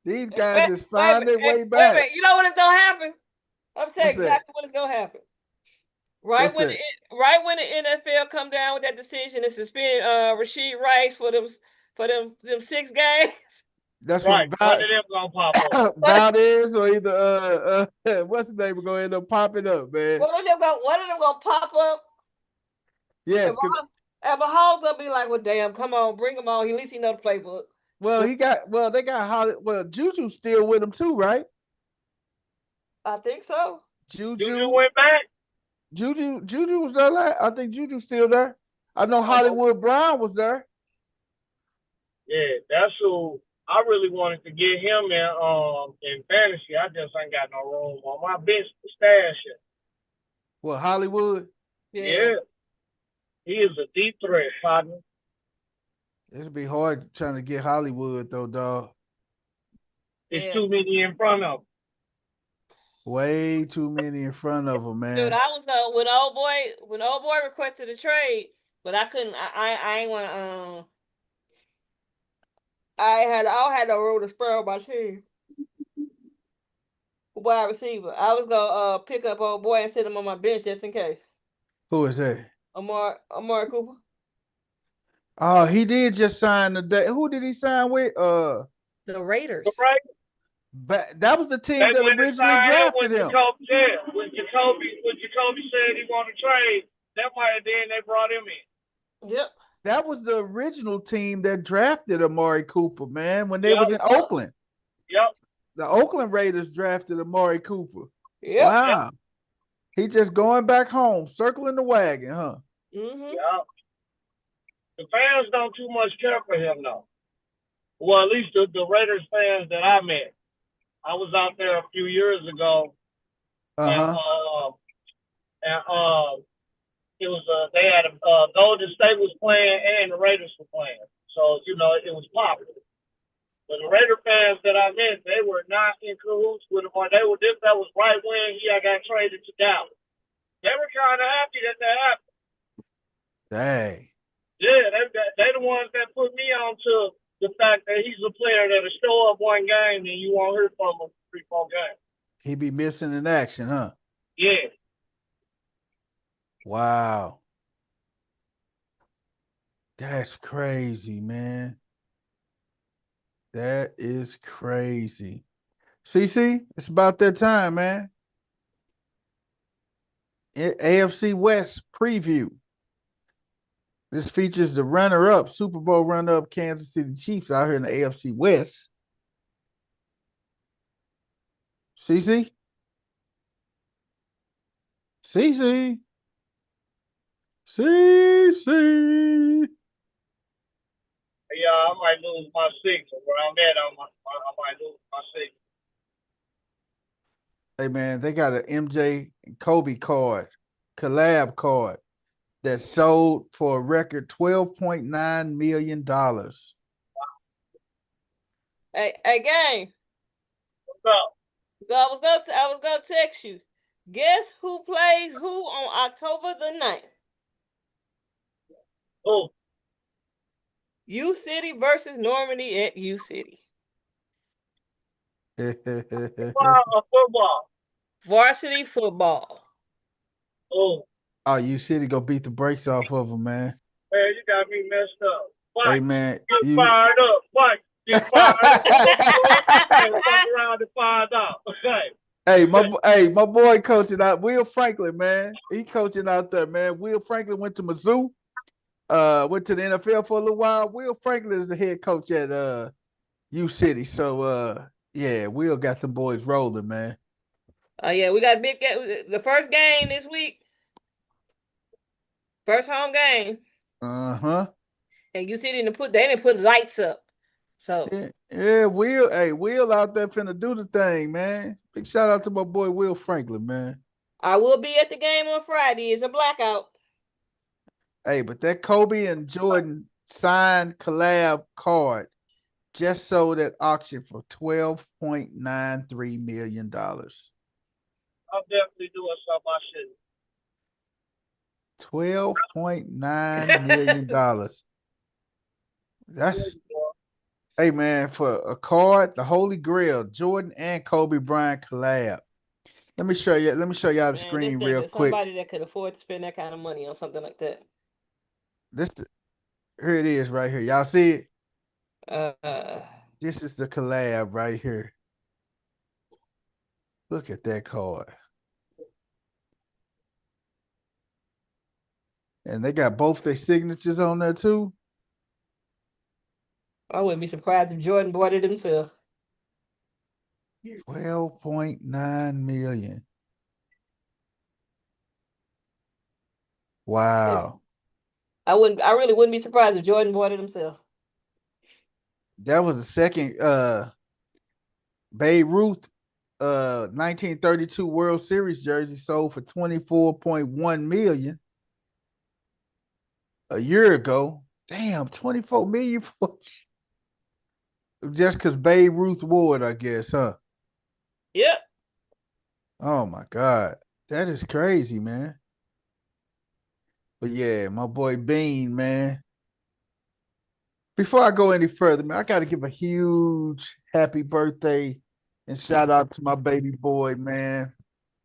These guys just find their way back. You know what is gonna happen? I'm telling you exactly what is gonna happen. Right when the NFL come down with that decision to suspend Rashid Rice for them 6 games. That's right. One of them gonna pop up. Valdez or either what's his name gonna end up popping up, man. One of them gonna pop up. Yes. And Mahomes gonna be like, well, damn, come on, bring him on. At least he know the playbook. Well, they got Juju's still with him too, right? I think so. Juju went back. Juju was there. I think Juju's still there. I know Hollywood Brown was there. Yeah, that's who I really wanted to get him in fantasy. I just ain't got no room on my bench to stash it. Well, Hollywood? Yeah. He is a deep threat, partner. It'll be hard trying to get Hollywood though, dog. It's too many in front of him. Way too many in front of him, man. Dude, I was when old boy requested a trade, but I couldn't. I ain't want to. I had no room to spare on my team. Wide receiver. I was gonna pick up old boy and sit him on my bench just in case. Who is that? Amari Cooper. Oh, he did just sign today. Who did he sign with? The Raiders. The Raiders. But that was the team that originally drafted him. When Jacoby said he wanted to trade, that might have been they brought him in. Yep. That was the original team that drafted Amari Cooper, man, when they was in Oakland. Yep. The Oakland Raiders drafted Amari Cooper. Yep. Wow. Yep. He just going back home, circling the wagon, huh? Mm-hmm. Yep. The fans don't too much care for him, though. Well, at least the Raiders fans that I met. I was out there a few years ago, and it was they had Golden State was playing and the Raiders were playing, so it was popular. But the Raider fans that I met, they were not in cahoots with him. That was right when he got traded to Dallas. They were kind of happy that happened. Dang. Yeah, they the ones that put me on to the fact that he's a player that'll show up one game and you won't hear from him 3-4 games. He be missing in action, huh? Yeah. Wow. That's crazy, man. That is crazy. CC, it's about that time, man. AFC West Preview. This features the runner-up, Super Bowl runner-up Kansas City Chiefs out here in the AFC West. CC? CC? CC? Yeah, I might lose my signal. Where I'm at, I might lose my signal. Hey, man, they got an MJ and Kobe card, collab card, that sold for a record $12.9 million. Hey, gang. What's up? I was gonna text you. Guess who plays who on October the 9th? Oh. U City versus Normandy at U City. Football. Varsity football. Oh. Oh, U City go beat the brakes off of them, man. Man, you got me messed up. Mike, hey, man. Get fired up. Mike, get fired up. Fuck around and find out. Hey, my boy coaching out. Will Franklin, man. He coaching out there, man. Will Franklin went to Mizzou. Went to the NFL for a little while. Will Franklin is the head coach at U City. So yeah, Will got the boys rolling, man. Yeah, we got a big game. The first game this week. First home game. Uh-huh. And U City they didn't put lights up. So yeah, Will out there finna do the thing, man. Big shout out to my boy Will Franklin, man. I will be at the game on Friday. It's a blackout. Hey, but that Kobe and Jordan signed collab card just sold at auction for $12.93 million. I'm definitely doing some of my shit. $12.9 million. That's hey man, for a card, the Holy Grail, Jordan and Kobe Bryant collab. Let me show y'all the screen real quick. Somebody that could afford to spend that kind of money on something like that. Here it is right here. Y'all see it? This is the collab right here. Look at that card. And they got both their signatures on there too. I wouldn't be surprised if Jordan bought it himself. $12.9 million. Wow. I really wouldn't be surprised if Jordan bought it himself. That was the second Babe Ruth 1932 World Series jersey sold for $24.1 million a year ago. Damn, $24 million for just because Babe Ruth wore it, I guess, huh? Yep. Oh my God. That is crazy, man. But yeah, my boy Bean, man. Before I go any further, man, I got to give a huge happy birthday and shout out to my baby boy, man.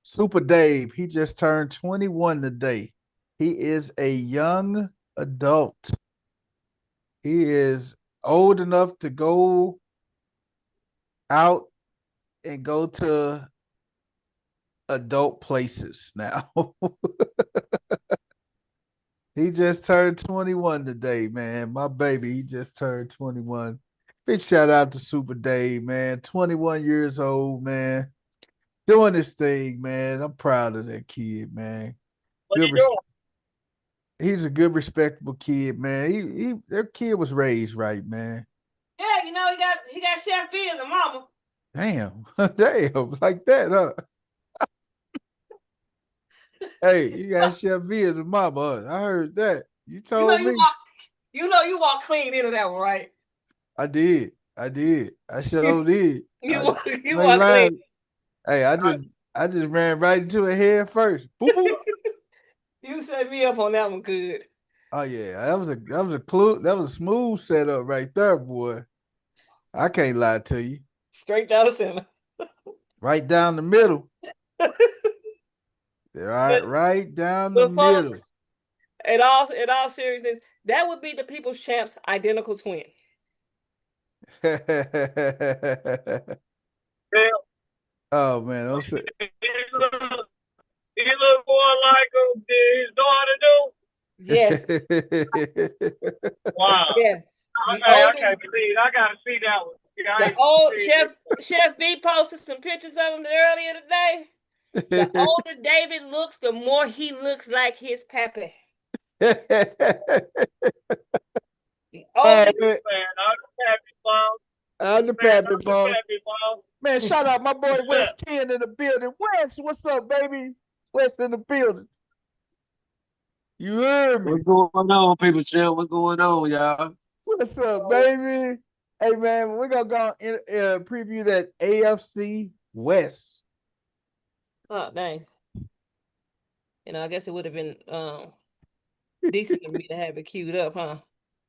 Super Dave. He just turned 21 today. He is a young adult. He is old enough to go out and go to adult places now. He just turned 21 today, man. My baby, he just turned 21. Big shout out to Super Dave, man. 21 years old, man. Doing this thing, man. I'm proud of that kid, man. What you doing? He's a good, respectable kid, man. That kid was raised right, man. Yeah, he got Chef B as a mama. Damn. Damn, like that, huh? Hey, you got Chef V as a mama. Huh? I heard that. You told me. You walk clean into that one, right? I did. I sure did. You walk clean. Hey, I just ran right into it head first. Boop, boop. You set me up on that one good. Oh yeah, that was a clue. That was a smooth setup right there, boy. I can't lie to you. Straight down the center. Right down the middle. Right down the middle. In all seriousness, that would be the People's Champ's identical twin. Oh man, don't say. He look more like his daughter do. Yes. Wow. Yes. I can't believe it. I gotta see that one. The old Chef B posted some pictures of him earlier today. The older David looks, the more he looks like his pappy. The older man, I'm the pappy ball. Man, shout out my boy West 10 in the building. West, what's up, baby? West in the building. You heard me. What's going on, people? Chill. What's going on, y'all? What's up, baby? Hey man, we're gonna go in, preview that AFC West. Oh dang! I guess it would have been decent of me to have it queued up, huh?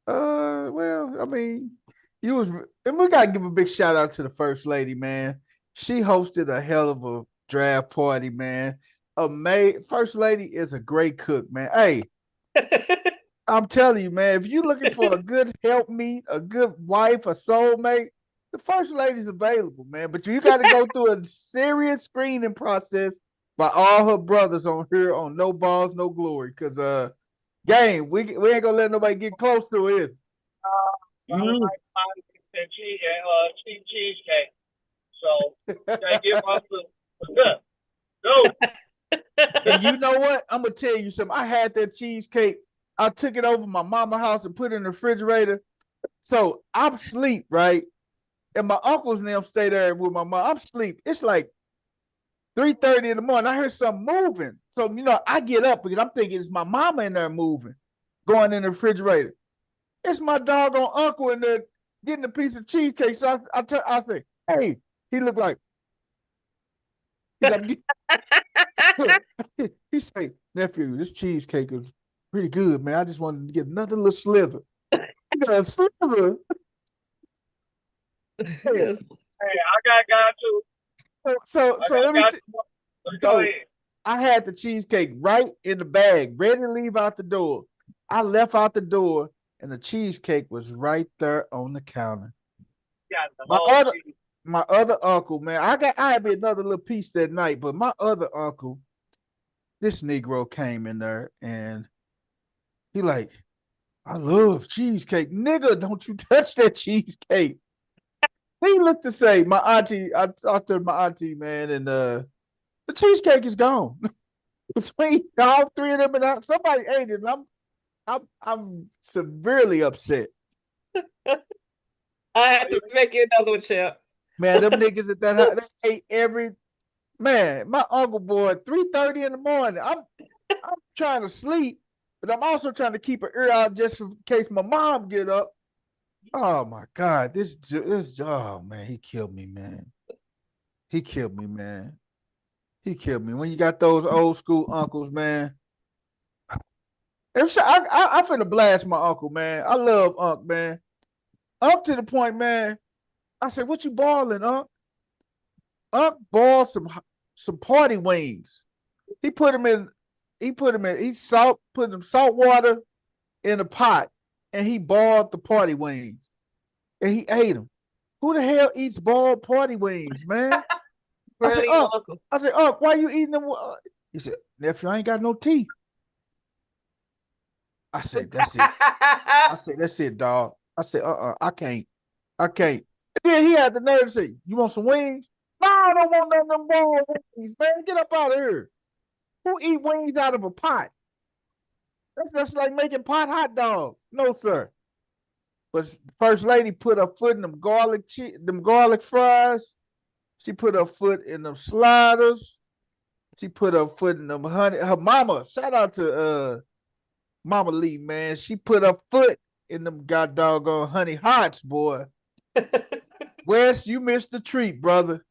Well, I mean, and we gotta give a big shout out to the first lady, man. She hosted a hell of a draft party, man. First lady is a great cook, man. Hey, I'm telling you, man, if you're looking for a good helpmeet, a good wife, a soulmate, the first lady's available, man. But you got to go through a serious screening process by all her brothers on here on No Balls, No Glory. Because game, we ain't gonna let nobody get close to it. I like cheesecake. So they give us the And you know what? I'm gonna tell you something. I had that cheesecake. I took it over my mama's house and put it in the refrigerator. So I'm asleep, right? And my uncles and them stay there with my mom. I'm asleep. It's like 3:30 in the morning. I heard something moving. So, I get up because I'm thinking it's my mama in there moving, going in the refrigerator. It's my doggone uncle in there getting a piece of cheesecake. So I say, hey, he looked like, he say, nephew, this cheesecake is pretty good, man. I just wanted to get another little slither. You got a slither. Hey, I got too. So let me go ahead. I had the cheesecake right in the bag, ready to leave out the door. I left out the door, and the cheesecake was right there on the counter. My other uncle, man, I had me another little piece that night, but my other uncle, this Negro came in there and he like, I love cheesecake. Nigga, don't you touch that cheesecake. He looked to say, my auntie, I talked to my auntie, man, and the cheesecake is gone. Between all three of them and somebody ate it, and I'm severely upset. I have to make you another one, Chip. Man, them niggas at that house, they ate every man. My uncle boy, 3:30 in the morning. I'm trying to sleep, but I'm also trying to keep an ear out just in case my mom get up. Oh my God, this oh man, he killed me, man. He killed me, man. He killed me. When you got those old school uncles, man. I finna blast my uncle, man. I love Unc, man. Unc to the point, man. I said, what you balling, Unc? Unc boiled some party wings. He put them in salt water in a pot, and he boiled the party wings. And he ate them. Who the hell eats boiled party wings, man? I said, Unc, why you eating them? He said, nephew, I ain't got no teeth. I said, that's it. I said, that's it, dog. I said, I can't. And then he had the nerve to say, you want some wings? No, I don't want none of them boiled wings, man. Get up out of here. Who eat wings out of a pot? That's like making pot hot dogs. No, sir. But First Lady put her foot in them garlic fries. She put her foot in them sliders. She put her foot in them honey. Her mama, shout out to Mama Lee, man. She put her foot in them god doggone honey hots, boy. Wes, you missed the treat, brother.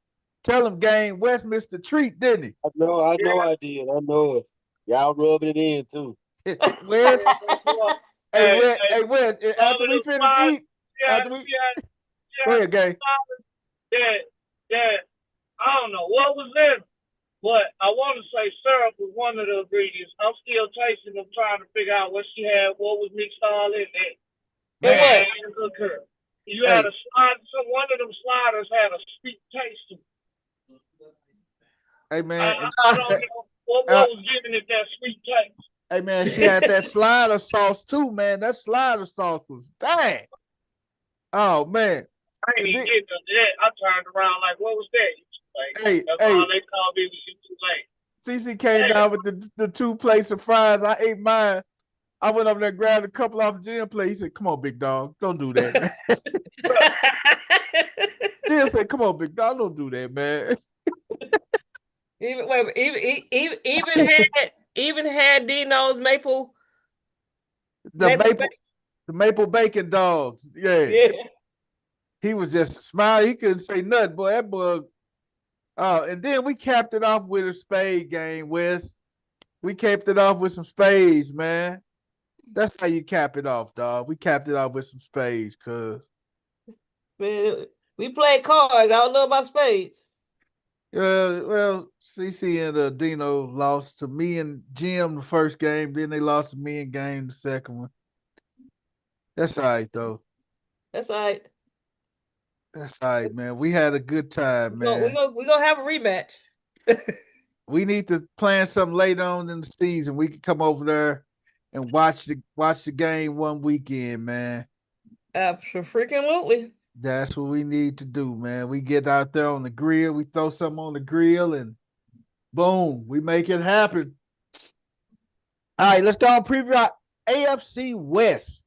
Tell him, gang, Wes missed the treat, didn't he? I know I did. I know it. Y'all rubbing it in too. Wes, hey, Wes, after we finish eat, go ahead, gang. Yeah, I don't know what was in it, but I want to say syrup was one of the ingredients. I'm still tasting them, trying to figure out what she had, what was mixed all in it. Man, you had a slide. One of them sliders had a sweet taste to it. Hey man, I don't know what was giving it that sweet taste. Hey man, she had that slider sauce too, man. That slider sauce was dang. Oh man. I ain't even getting to that. I turned around like, what was that? Like, that's all they called me was too late. CC came down with the 2 plates of fries. I ate mine. I went over there, grabbed a couple off the gym plate. He said, come on, big dog. Don't do that, man. Jim said, come on, big dog. Don't do that, man. Even had Dino's maple. The maple bacon dogs. Yeah. He was just smiling. He couldn't say nothing, boy. That bug. And then we capped it off with a spade game, Wes. We capped it off with some spades, man. That's how you cap it off, dog. We capped it off with some spades, cuz. Man, we played cards. I don't know about spades. Well, CC and Dino lost to me and Jim the first game. Then they lost to me and Game the second one. That's all right, though. That's all right. That's all right, man. We had a good time, man. We're gonna have a rematch. We need to plan something later on in the season. We can come over there and watch the game one weekend, man. Absolutely. That's what we need to do, man. We get out there on the grill, we throw something on the grill, and boom, we make it happen. All right, let's go and preview our AFC West.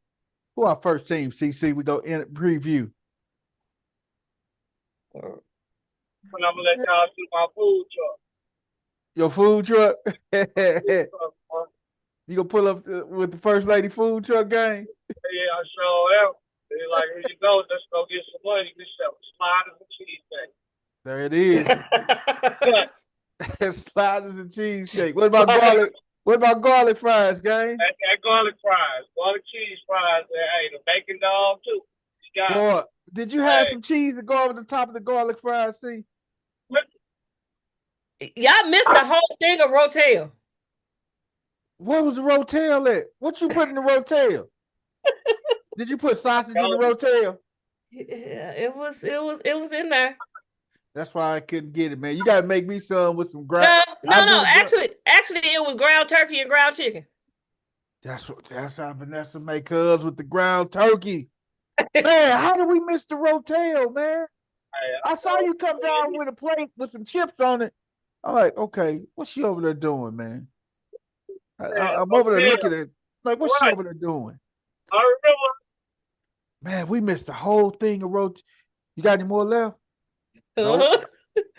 Who our first team, CC? We go in preview. I'm gonna let y'all see my food truck. Your food truck? You gonna pull up with the first lady food truck game? Yeah, I sure am. They're like, here you go, let's go get some money. We sell sliders and cheesecake. There it is. Sliders and cheesecake. What about garlic? What about garlic fries, gang? That garlic fries, garlic cheese fries. Hey, the bacon dog too. Boy, did you have some cheese to go over the top of the garlic fries? See, y'all missed the whole thing of Rotel. What was the Rotel at? What you put in the Rotel? Did you put sausage in the Rotel? Yeah, it was in there. That's why I couldn't get it, man. You gotta make me some with some ground. No. Actually, it was ground turkey and ground chicken. That's how Vanessa make hers with the ground turkey. Man, how did we miss the Rotel, man? I saw you come down with a plate with some chips on it. I'm like, okay, what's she over there doing, man? I'm over there looking at like, what's she over there doing? I remember. Man, we missed the whole thing of Rotel. You got any more left? Nope.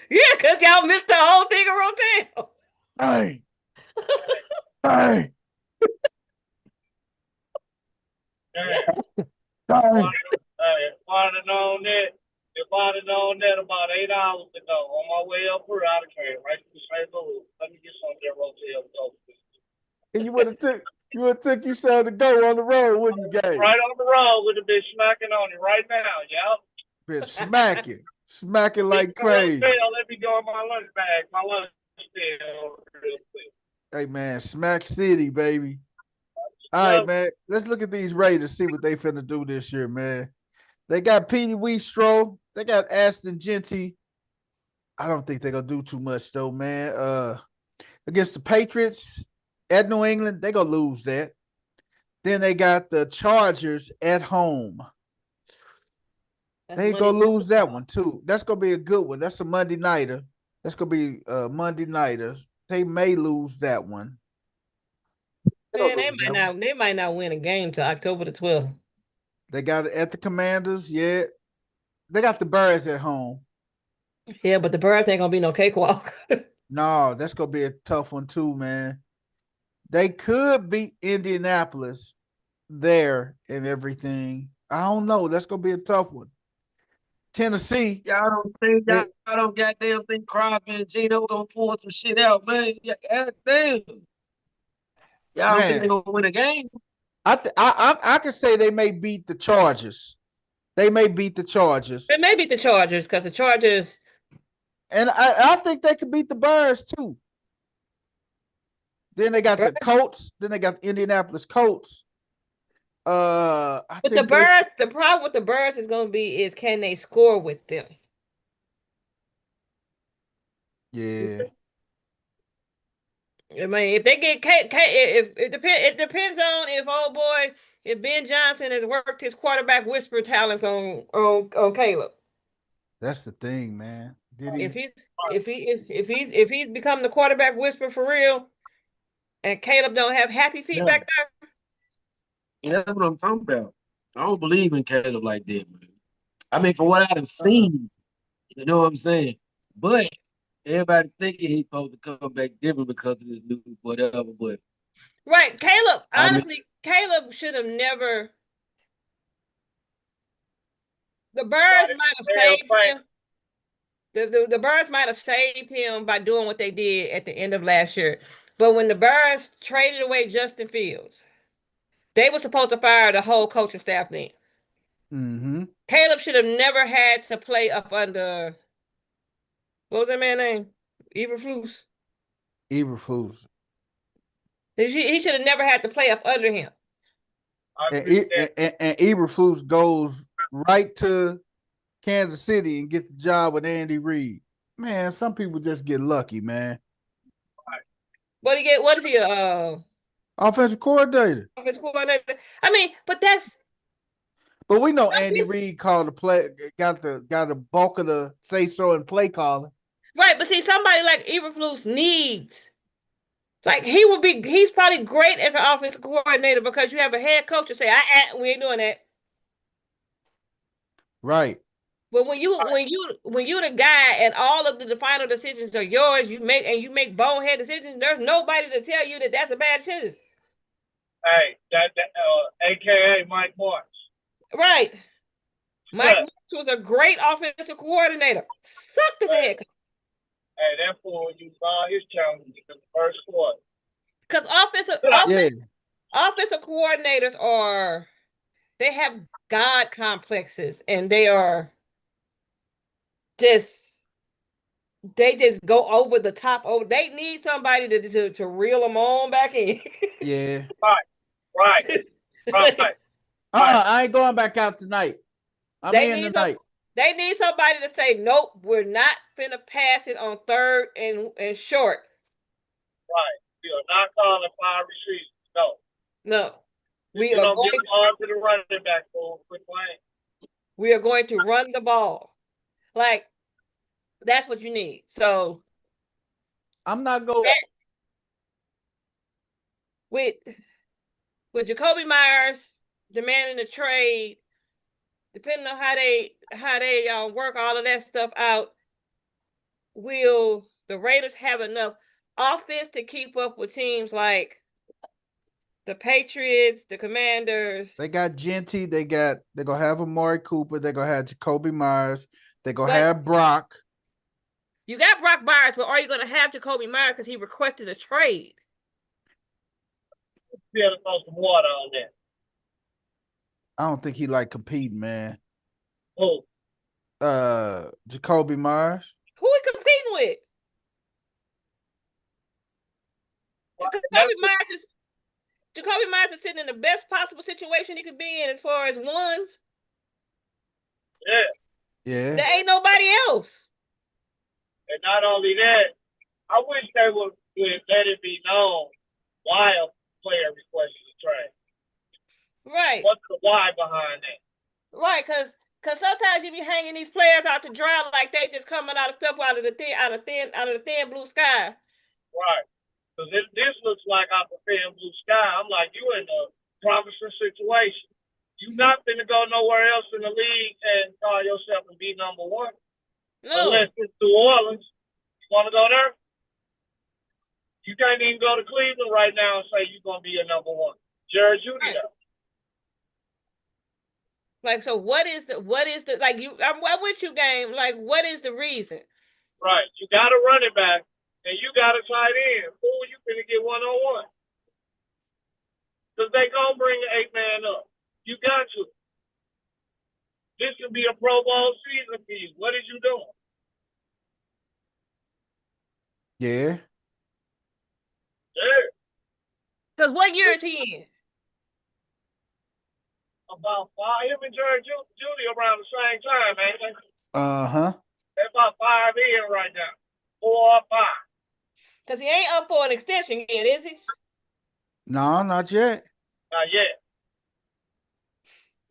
Yeah, because y'all missed the whole thing of Rotel. Hey. Hey. If I'd have known that about 8 hours ago, on my way up here, I'd have came right to the St. Louis. Let me get some of that Rotel. And you would have took yourself to go on the road, wouldn't you, Gabe? Right on the road, would have been smacking on it right now, y'all. Been smacking like crazy. Let me go in my lunch bag. My lunch still real quick. Hey man, Smack City, baby. All right, man. Let's look at these Raiders, see what they finna do this year, man. They got Petey Weestro. They got Aston Genty. I don't think they're gonna do too much though, man. Against the Patriots at New England, they're gonna lose that. Then they got the Chargers at home. They gonna lose that one too. That's gonna be a good one. That's a Monday nighter. That's gonna be a Monday nighter. They may lose that one. Man, they might not win a game till October the 12th. They got it at the Commanders, yeah. They got the Birds at home. Yeah, but the Birds ain't gonna be no cakewalk. No, that's gonna be a tough one too, man. They could beat Indianapolis there and everything. I don't know. That's gonna be a tough one. Tennessee. Y'all don't goddamn think Crosby and Gino gonna pull some shit out, man. Yeah, goddamn. Y'all don't think they're gonna win a game? I could say they may beat the Chargers. They may beat the Chargers. They may beat the Chargers because the Chargers. And I think they could beat the Bears too. Then they got the Colts. Then they got the Indianapolis Colts. But the Bears, the problem with the Bears is going to be is can they score with them? Yeah. I mean, if they get if it depends on if Ben Johnson has worked his quarterback whisper talents on Caleb. That's the thing, man. Did he? If he's become the quarterback whisper for real, and Caleb don't have happy feet back there. Yeah, that's what I'm talking about. I don't believe in Caleb like that, man. I mean, for what I've seen, you know what I'm saying? But everybody thinking he's supposed to come back different because of this new whatever. But right, Caleb. Honestly, Caleb should have never. The Birds might have saved him. The Birds might have saved him by doing what they did at the end of last year. But when the Birds traded away Justin Fields, they were supposed to fire the whole coaching staff then. Mm-hmm. Caleb should have never had to play up under, what was that man's name? Eberflus. Eberflus. He should have never had to play up under him. And Eberflus goes right to Kansas City and gets the job with Andy Reid. Man, some people just get lucky, man. What is he? Offensive coordinator. Offensive coordinator. I mean, but that's. But we know Andy Reid called the play, got the bulk of the say so and play calling. Right, but see, somebody like Eberflus needs, like he's probably great as an offensive coordinator because you have a head coach to say, we ain't doing that. Right. But when you the guy and all of the final decisions are yours, you make bonehead decisions. There's nobody to tell you that that's a bad decision. Hey, that AKA Mike Martz. Right. Mike Martz was a great offensive coordinator. Sucked as a head coach. Hey, that fool used all his challenges in the first quarter. Because offensive coordinators they have God complexes and they just go over the top. They need somebody to reel them on back in. Yeah. Right. I ain't going back out tonight. I'm in tonight. They need somebody to say, nope, we're not finna pass it on third and short. Right. We are not calling 5 receivers. No. We are going to the running back for quick lane. We are going to run the ball. Like, that's what you need. So I'm not going with Jacoby Myers demanding a trade, depending on how they work all of that stuff out, will the Raiders have enough offense to keep up with teams like the Patriots, the Commanders? They got Genty. They're gonna have Amari Cooper. They're gonna have Jacoby Myers. They're gonna have Brock. You got Brock Myers, but are you gonna have Jacoby Myers because he requested a trade? Still throw some water on that. I don't think he like competing, man. Who? Jacoby Myers. Who he competing with? Jacoby Myers is sitting in the best possible situation he could be in as far as ones. Yeah. There ain't nobody else. And not only that, I wish they would let it be known why a player requested a trade. Right. What's the why behind that? Right, because sometimes you be hanging these players out to dry like they just coming out of stuff out of the thin blue sky. Right. Because this looks like out the thin blue sky. I'm like, you in a promising situation. You're not going to go nowhere else in the league and call yourself and be number one. No. Unless it's New Orleans. You want to go there? You can't even go to Cleveland right now and say you're going to be a number one. Jerry Judy. Right. Like, so what is the like you? I'm with you, game. Like, what is the reason? Right. You got a running back and you got a tight end. Who are you going to get one-on-one? Because they going to bring the 8-man up. You got to. This could be a Pro Bowl season for you. What is you doing? Yeah. Yeah. Because what year is he in? About 5. Him and Jerry Judy around the same time, man. Uh-huh. They're about 5 in right now. 4 or 5. Because he ain't up for an extension yet, is he? No, not yet. Not yet.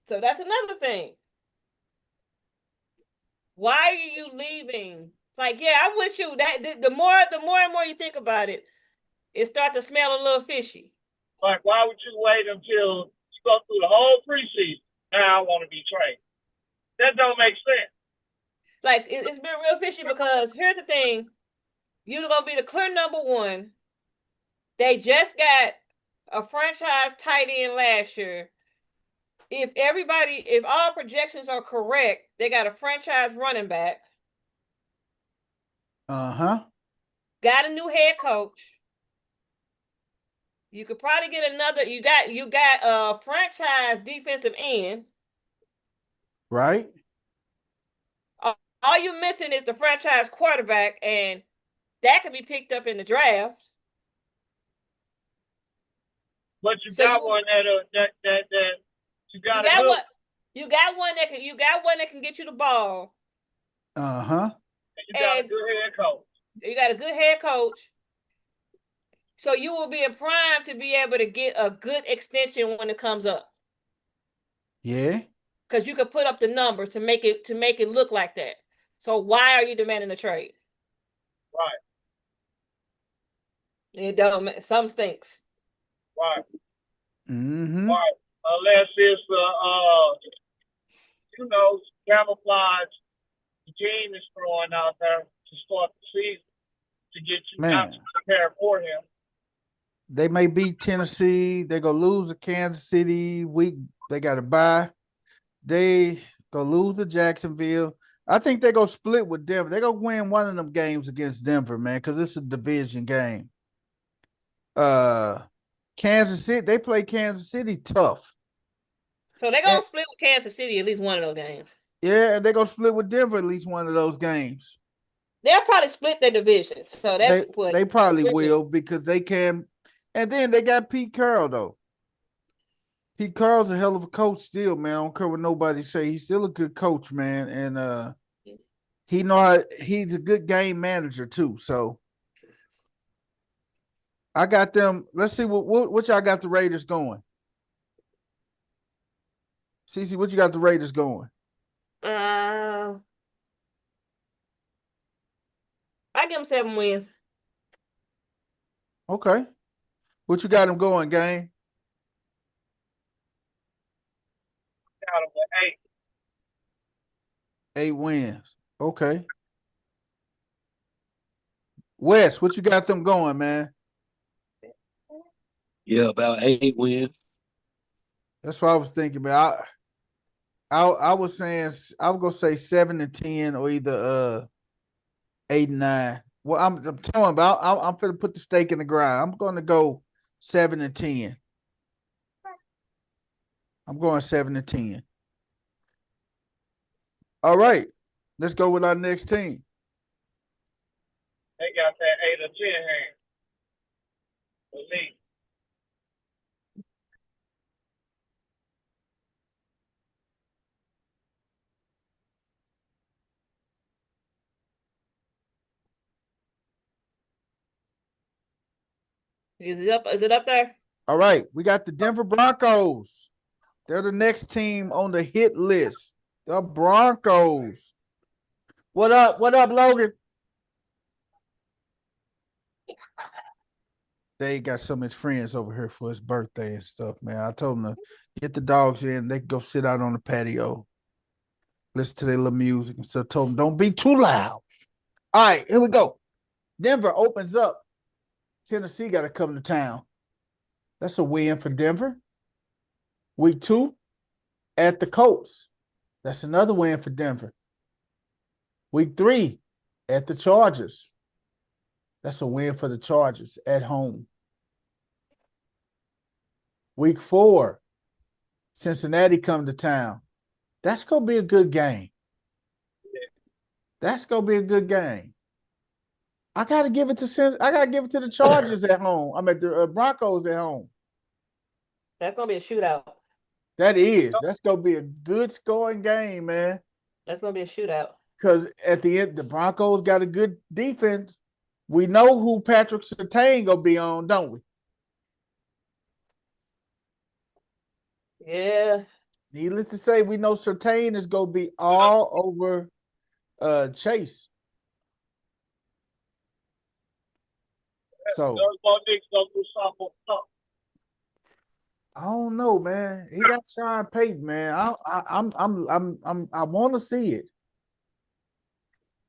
So that's another thing. Why are you leaving? Like, yeah, I'm with you. That the more and more you think about it, it starts to smell a little fishy. Like, why would you wait until you go through the whole preseason? Now I want to be traded. That don't make sense. Like, it's been real fishy because here's the thing. You're going to be the clear number one. They just got a franchise tight end last year. if all projections are correct, they got a franchise running back. Got a new head coach. You could probably get another. You got a franchise defensive end. Right. All you're missing is the franchise quarterback, and that could be picked up in the draft. But you got one that you got one. You got one that can get you the ball. And you got a good head coach. You got a good head coach. So you will be in prime to be able to get a good extension when it comes up. Yeah. Because you could put up the numbers to make it look like that. So why are you demanding a trade? Right. It don't. Some stinks. Right. Mm-hmm. Right. Unless it's camouflage the team is throwing out there to start the season to get you out to prepare for him. They may beat Tennessee. They're gonna lose to Kansas City. They got to bye. They go lose to Jacksonville. I think they're gonna split with Denver. They're gonna win one of them games against Denver, man, because it's a division game. Kansas City, they play Kansas City tough. So they're gonna split with Kansas City at least one of those games. Yeah, and they're gonna split with Denver at least one of those games. They'll probably split their division. So that's what they probably will because they can. And then they got Pete Carroll though. Pete Carroll's a hell of a coach still, man. I don't care what nobody say. He's still a good coach, man. And he's a good game manager too. So I got them. Let's see what y'all got the Raiders going. Cece, what you got the Raiders going? I give them 7 wins. Okay. What you got them going, gang? Got them with 8. 8 wins. Okay. Wes, what you got them going, man? Yeah, about 8 wins. That's what I was thinking, man. I was saying I was gonna say 7-10 or either 8-9. Well, I'm telling about I'm gonna put the stake in the ground. I'm gonna go 7-10. I'm going 7-10. All right, let's go with our next team. They got that 8 or 10 hand. For me. Is it up there? All right, we got the Denver Broncos. They're the next team on the hit list. The Broncos. What up? What up, Logan? They got some of his friends over here for his birthday and stuff, man. I told them to get the dogs in. They can go sit out on the patio, listen to their little music and stuff. Told them don't be too loud. All right, here we go. Denver opens up. Tennessee got to come to town. That's a win for Denver. Week 2 at the Colts. That's another win for Denver. Week 3 at the Chargers. That's a win for the Chargers at home. Week 4, Cincinnati come to town. That's going to be a good game. That's going to be a good game. I got to give it to the Chargers at home. I'm at the Broncos at home. That's going to be a shootout. That is. That's going to be a good scoring game, man. That's going to be a shootout. Because at the end, the Broncos got a good defense. We know who Patrick Surtain going to be on, don't we? Yeah. Needless to say, we know Surtain is going to be all over Chase. So I don't know, man. He got Sean Payton, man. I want to see it.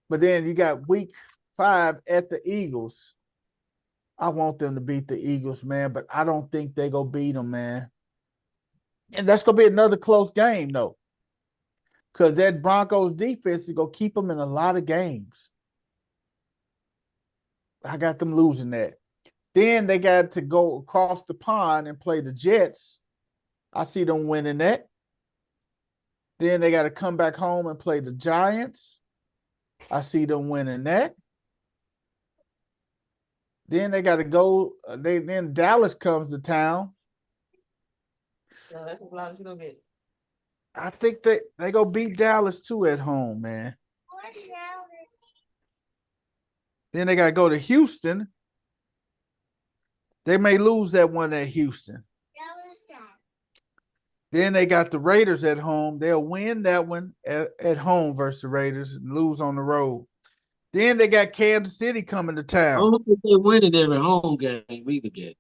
But then you got week 5 at the Eagles. I want them to beat the Eagles, man, but I don't think they go beat them, man. And that's going to be another close game, though. Because that Broncos defense is going to keep them in a lot of games. I got them losing that. Then they got to go across the pond and play the Jets. I see them winning that. Then they got to come back home and play the Giants. I see them winning that. Then they got to go. Then Dallas comes to town. No, that's as long as you don't get. I think they go beat Dallas too at home, man. Then they got to go to Houston. They may lose that one at Houston. Then they got the Raiders at home. They'll win that one at home versus the Raiders and lose on the road. Then they got Kansas City coming to town. I don't think they win it every home game either, Gary.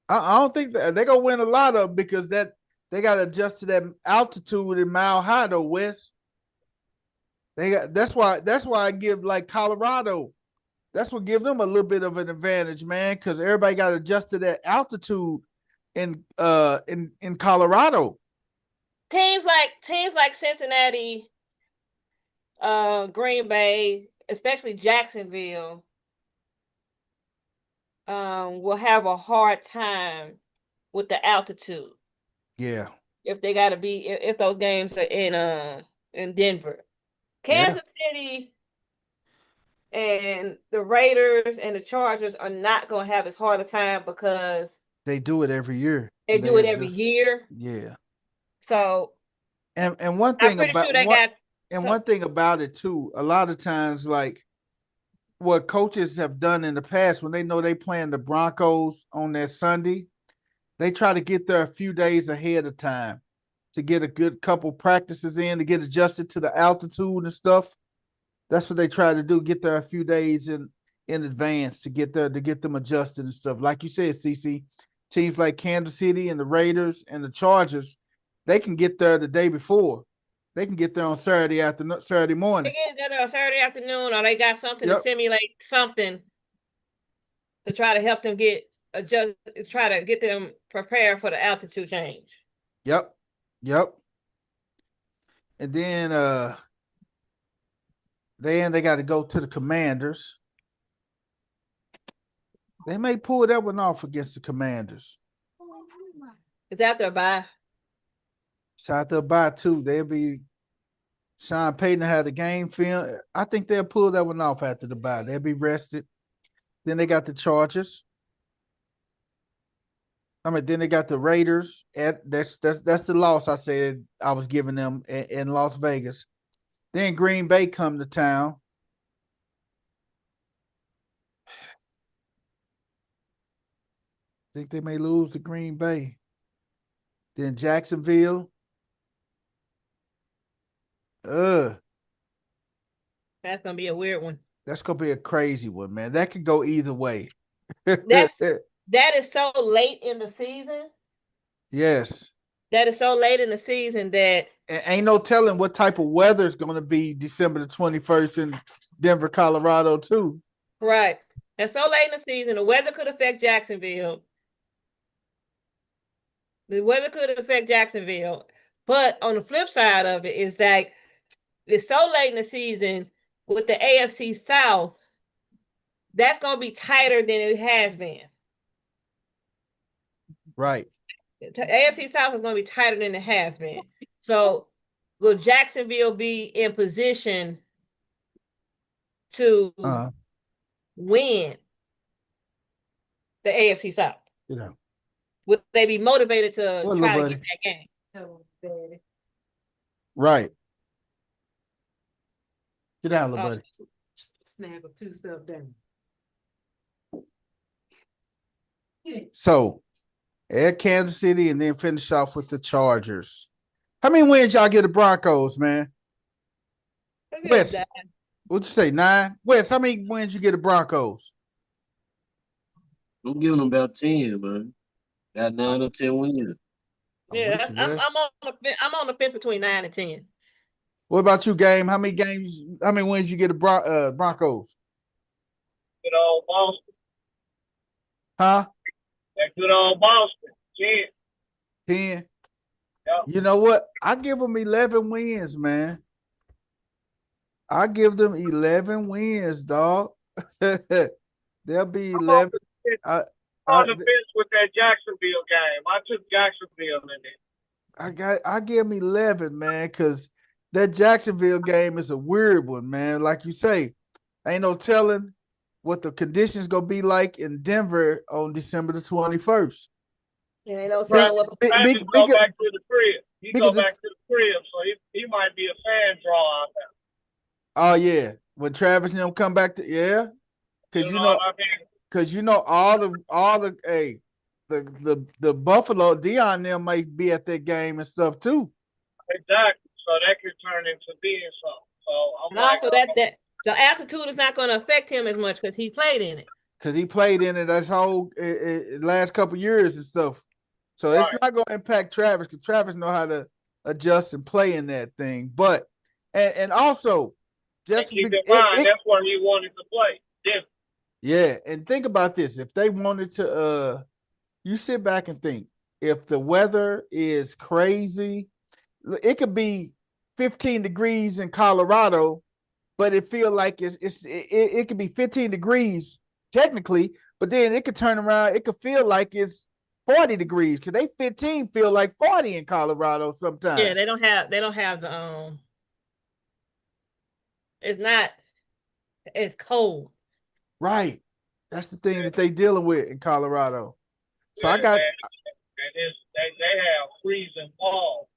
I don't think they're going to win a lot of them because they got to adjust to that altitude in Mile High, though, West. That's why I give like Colorado. That's what gives them a little bit of an advantage, man, because everybody got to adjust to that altitude in Colorado. Teams like Cincinnati, Green Bay, especially Jacksonville, will have a hard time with the altitude. Yeah. If they got to be, if those games are in Denver, Kansas City, and the Raiders and the Chargers are not going to have as hard a time because they do it every year. They do it every year. Yeah. So, and one thing about one thing about it too, a lot of times, like what coaches have done in the past when they know they playing the Broncos on that Sunday, they try to get there a few days ahead of time to get a good couple practices in, to get adjusted to the altitude and stuff. That's what they try to do, get there a few days in advance to get there, to get them adjusted and stuff. Like you said, CC, teams like Kansas City and the Raiders and the Chargers, they can get there the day before. They can get there on Saturday morning. They get there on Saturday afternoon, or they got something to simulate something to try to help them try to get them prepared for the altitude change. Yep. And then they got to go to the Commanders. They may pull that one off against the Commanders. It's after a bye. It's after a bye, too. They'll be Sean Payton had the game film. I think they'll pull that one off after the bye. They'll be rested. Then they got the Chargers. Then they got the Raiders. That's the loss I said I was giving them in Las Vegas. Then Green Bay come to town. Think they may lose to Green Bay. Then Jacksonville. That's gonna be a weird one. That's gonna be a crazy one, man. That could go either way. That is so late in the season. Yes. That is so late in the season that ain't no telling what type of weather is going to be December the 21st in Denver, Colorado, too. Right. And so late in the season, the weather could affect Jacksonville. But on the flip side of it is that it's so late in the season with the AFC South, that's going to be tighter than it has been. Right. The AFC South is going to be tighter than it has been. So will Jacksonville be in position to win the AFC South? Yeah. Would they be motivated to try to get that game? Oh, baby. Right. Get down, little buddy. Snaggle 2-step down. So, at Kansas City and then finish off with the Chargers. How many wins y'all get the Broncos, man? Wes, what'd you say, 9? Wes, how many wins you get the Broncos? I'm giving them about 10, man. Got 9 or 10 wins. Yeah, I'm on the fence between 9 and 10. What about you, Game? How many wins you get the Broncos? Good old Boston. Huh? That good old Boston. 10. 10? You know what? I give them 11 wins, man. I give them 11 wins, dog. They'll be 11. On the fence with that Jacksonville game. I took Jacksonville in it. I give them 11, man, because that Jacksonville game is a weird one, man. Like you say, ain't no telling what the conditions gonna be like in Denver on December the 21st. Yeah, ain't no telling what go back to the crib. He go back to the crib, so he might be a fan draw out there. Oh yeah, when Travis and them come back to because you know all the the Buffalo Dion them might be at that game and stuff too. Exactly, so that could turn into being something. So and also that the altitude is not going to affect him as much because he played in it. Because he played in it this whole last couple years and stuff. So it's not going to impact Travis because Travis know how to adjust and play in that thing. But and also just keep in mind that's where he wanted to play. Yeah, and think about this: if they wanted to, you sit back and think. If the weather is crazy, it could be 15 degrees in Colorado, but it feel like it could be 15 degrees technically, but then it could turn around. It could feel like it's 40 degrees because they 15 feel like 40 in Colorado sometimes. Yeah, they don't have the it's not as cold. Right. That's the thing that they dealing with in Colorado. So I got they have freezing fall.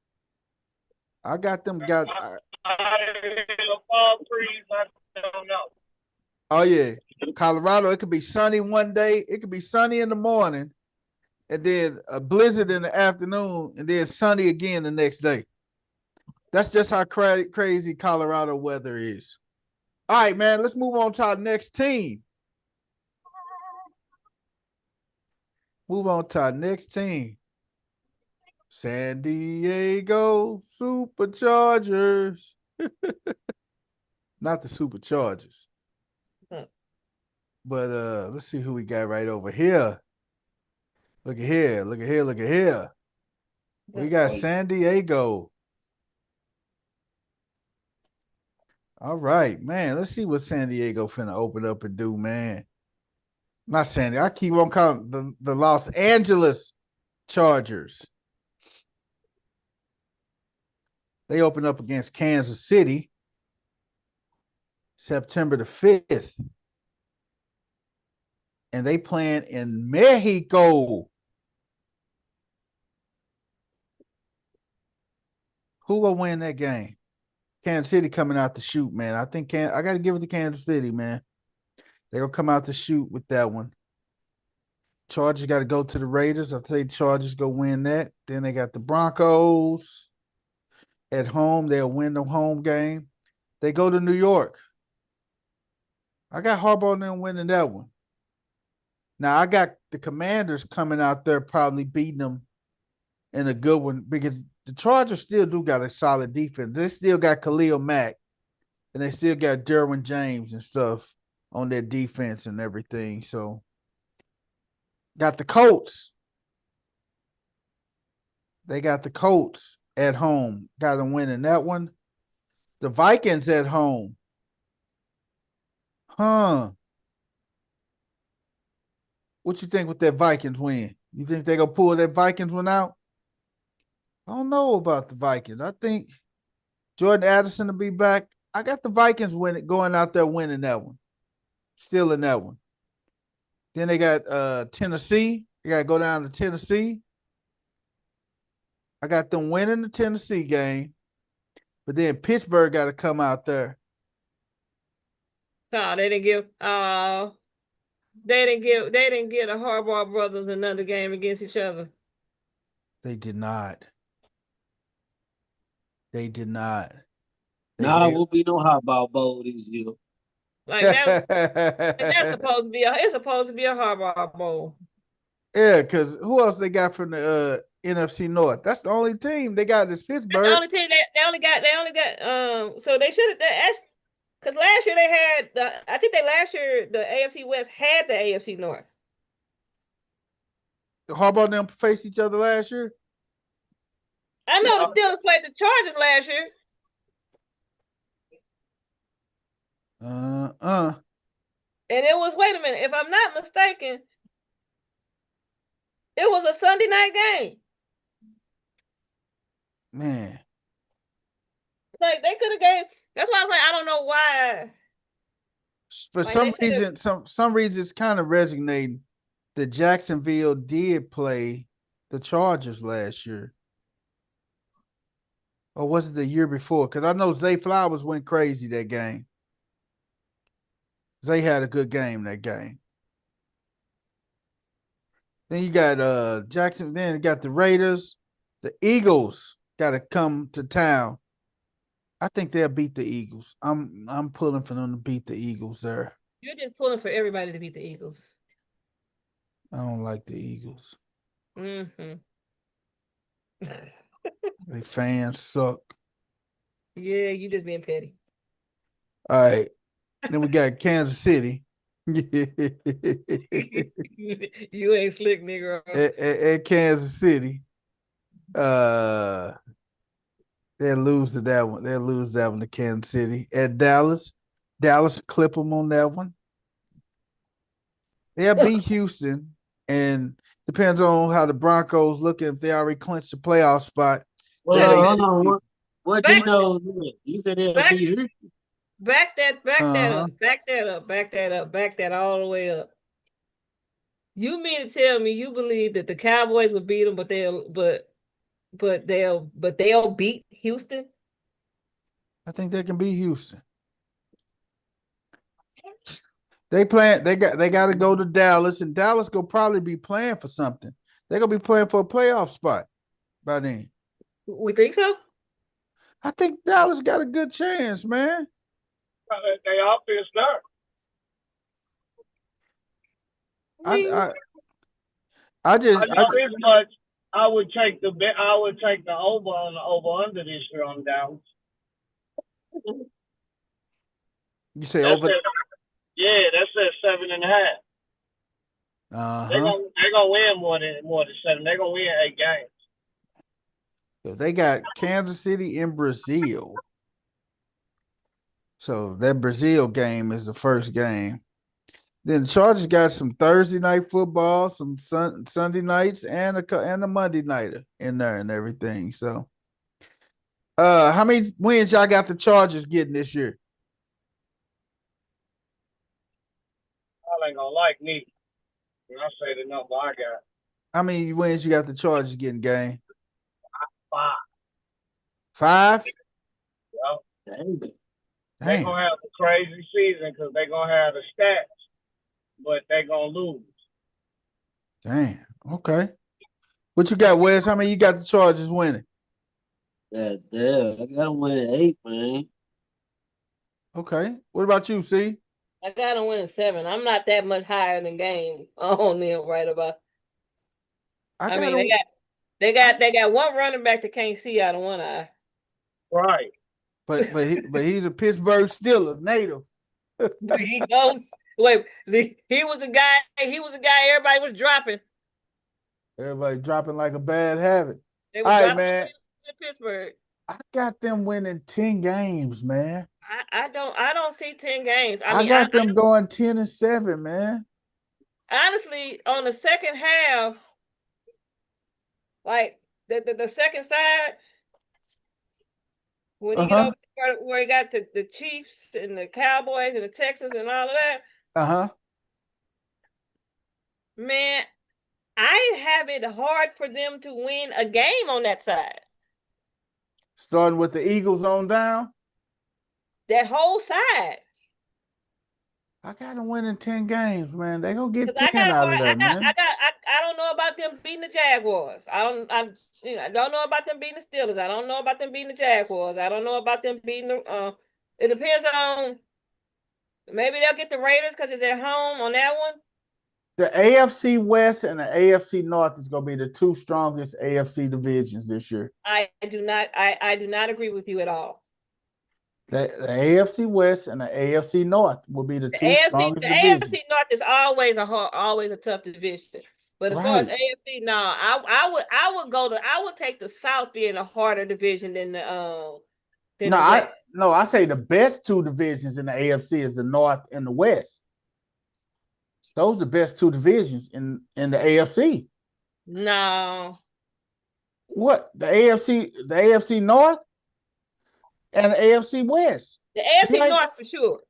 I got them fall freeze, I don't know. Oh yeah. Colorado, it could be sunny one day, it could be sunny in the morning, and then a blizzard in the afternoon, and then sunny again the next day. That's just how crazy Colorado weather is. All right, man, let's move on to our next team. San Diego Superchargers. Not the Superchargers. But let's see who we got right over here. Look at here. We got San Diego. All right, man. Let's see what San Diego finna open up and do, man. Not San Diego. I keep on calling the Los Angeles Chargers. They open up against Kansas City September the 5th. And they playing in Mexico. Who will win that game? Kansas City coming out to shoot, man. I think I got to give it to Kansas City, man. They're going to come out to shoot with that one. Chargers got to go to the Raiders. I think Chargers go win that. Then they got the Broncos at home. They'll win the home game. They go to New York. I got Harbaugh and them winning that one. Now, I got the Commanders coming out there probably beating them in a good one because the Chargers still do got a solid defense. They still got Khalil Mack, and they still got Derwin James and stuff on their defense and everything. So, got the Colts. They got the Colts at home. Got them winning that one. The Vikings at home. What you think with that Vikings win? You think they gonna pull that Vikings one out? I don't know about the Vikings. I think Jordan Addison will be back. I got the Vikings going out there winning that one. Still in that one. Then they got Tennessee. They gotta go down to Tennessee. I got them winning the Tennessee game. But then Pittsburgh got to come out there. No, they didn't give the Harbaugh brothers another game against each other. They did not. Nah, it won't be no Harbaugh bowl this year. Like that's supposed to be it's supposed to be a Harbaugh bowl. Yeah, because who else they got from the NFC North? That's the only team they got is Pittsburgh. That's the only team they only got so they should have because last year they had I think last year the AFC West had the AFC North. Harbaugh and them faced each other last year? I know the Steelers played the Chargers last year. And it was, wait a minute, if I'm not mistaken, it was a Sunday night game. Man. Like they could have gave. That's why I was like, I don't know why. For some reason, some reason it's kind of resonating that Jacksonville did play the Chargers last year. Or was it the year before? Because I know Zay Flowers went crazy that game. Zay had a good game that game. Then you got Jackson. Then you got the Raiders. The Eagles got to come to town. I think they'll beat the Eagles. I'm pulling for them to beat the Eagles there. You're just pulling for everybody to beat the Eagles. I don't like the Eagles. Mm-hmm. They fans suck. Yeah, you just being petty. All right. Then we got Kansas City. You ain't slick, nigga. At Kansas City. They'll lose to that one. They'll lose that one to Kansas City. At Dallas clip them on that one. They'll beat Houston, and depends on how the Broncos look. If they already clinched the playoff spot. Well, hold on. What do you know? You said they'll beat Houston. Back that all the way up. You mean to tell me you believe that the Cowboys will beat them, but they'll beat Houston? I think they can beat Houston. They got to go to Dallas, and Dallas will probably be playing for something. They're gonna be playing for a playoff spot by then. We think so? I think Dallas got a good chance, man. They offense there. I just this much. I would take the over on the over under this year on Dallas. You say over? That's at 7.5. They're gonna win more than 7. They're gonna win 8 games. They got Kansas City in Brazil. So that Brazil game is the first game. Then the Chargers got some Thursday night football, some Sunday nights, and a Monday nighter in there and everything. So, how many wins y'all got the Chargers getting this year? I ain't gonna like me when I say the number I got. How many wins you got the Chargers getting, gang? 5. 5? Yep. They're gonna have a crazy season because they're gonna have the stats, but they're gonna lose. Damn. Okay. What you got, Wes? How many you got the Chargers winning? Yeah, I got them winning 8, man. Okay. What about you, C? I got them winning 7. I'm not that much higher than game on them right about. They got one running back that can't see out of one eye. Right. But he's a Pittsburgh Steelers native. He goes. Wait, he was the guy. Everybody was dropping. Everybody dropping like a bad habit. They were dropping man. In Pittsburgh. I got them winning 10 games, man. I don't see 10 games. I got them going 10-7, man. Honestly, on the second half, like the second side. When you get over where you got the Chiefs and the Cowboys and the Texans and all of that. Man, I have it hard for them to win a game on that side. Starting with the Eagles on down? That whole side. I got them winning 10 games, man. They gonna get 10 out of that, man. I don't know about them beating the Jaguars. I don't know about them beating the Steelers. I don't know about them beating the Jaguars. I don't know about them beating the. It depends on. Maybe they'll get the Raiders because it's at home on that one. The AFC West and the AFC North is gonna be the 2 strongest AFC divisions this year. I do not agree with you at all. The AFC West and the AFC North will be the 2 strongest divisions. The AFC North is always a tough division. But as far as AFC, no, I would take the South being a harder division than the West. I say the best two divisions in the AFC is the North and the West. Those are the best two divisions in the AFC. No. What? The AFC North and the AFC West. The AFC North for sure.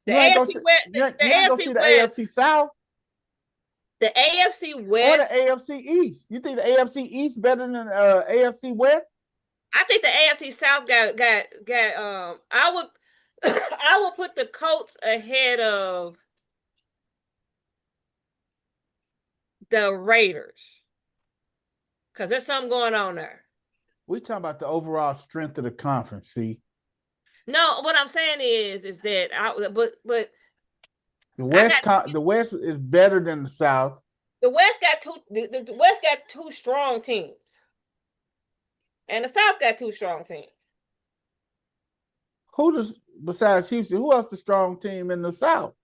The AFC West. You ain't gonna see the AFC South. The AFC West or the AFC East. You think the AFC East better than AFC West? I think the AFC South got I would put the Colts ahead of the Raiders. Because there's something going on there. We talking about the overall strength of the conference, see? No, what I'm saying is that the West is better than the South. The West got two strong teams. And the South got two strong teams. Besides Houston, who else the strong team in the South?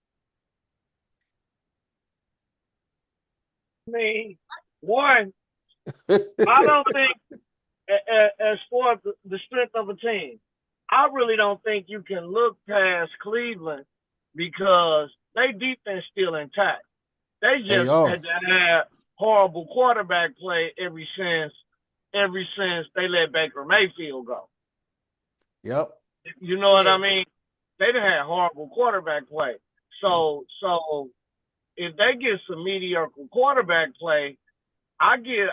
I mean, one, I don't think, as far as the strength of a team, I really don't think you can look past Cleveland because their defense still intact. They just had to have horrible quarterback play ever since they let Baker Mayfield go. Yep. You know what I mean? They done had horrible quarterback play. So if they get some mediocre quarterback play, I'm with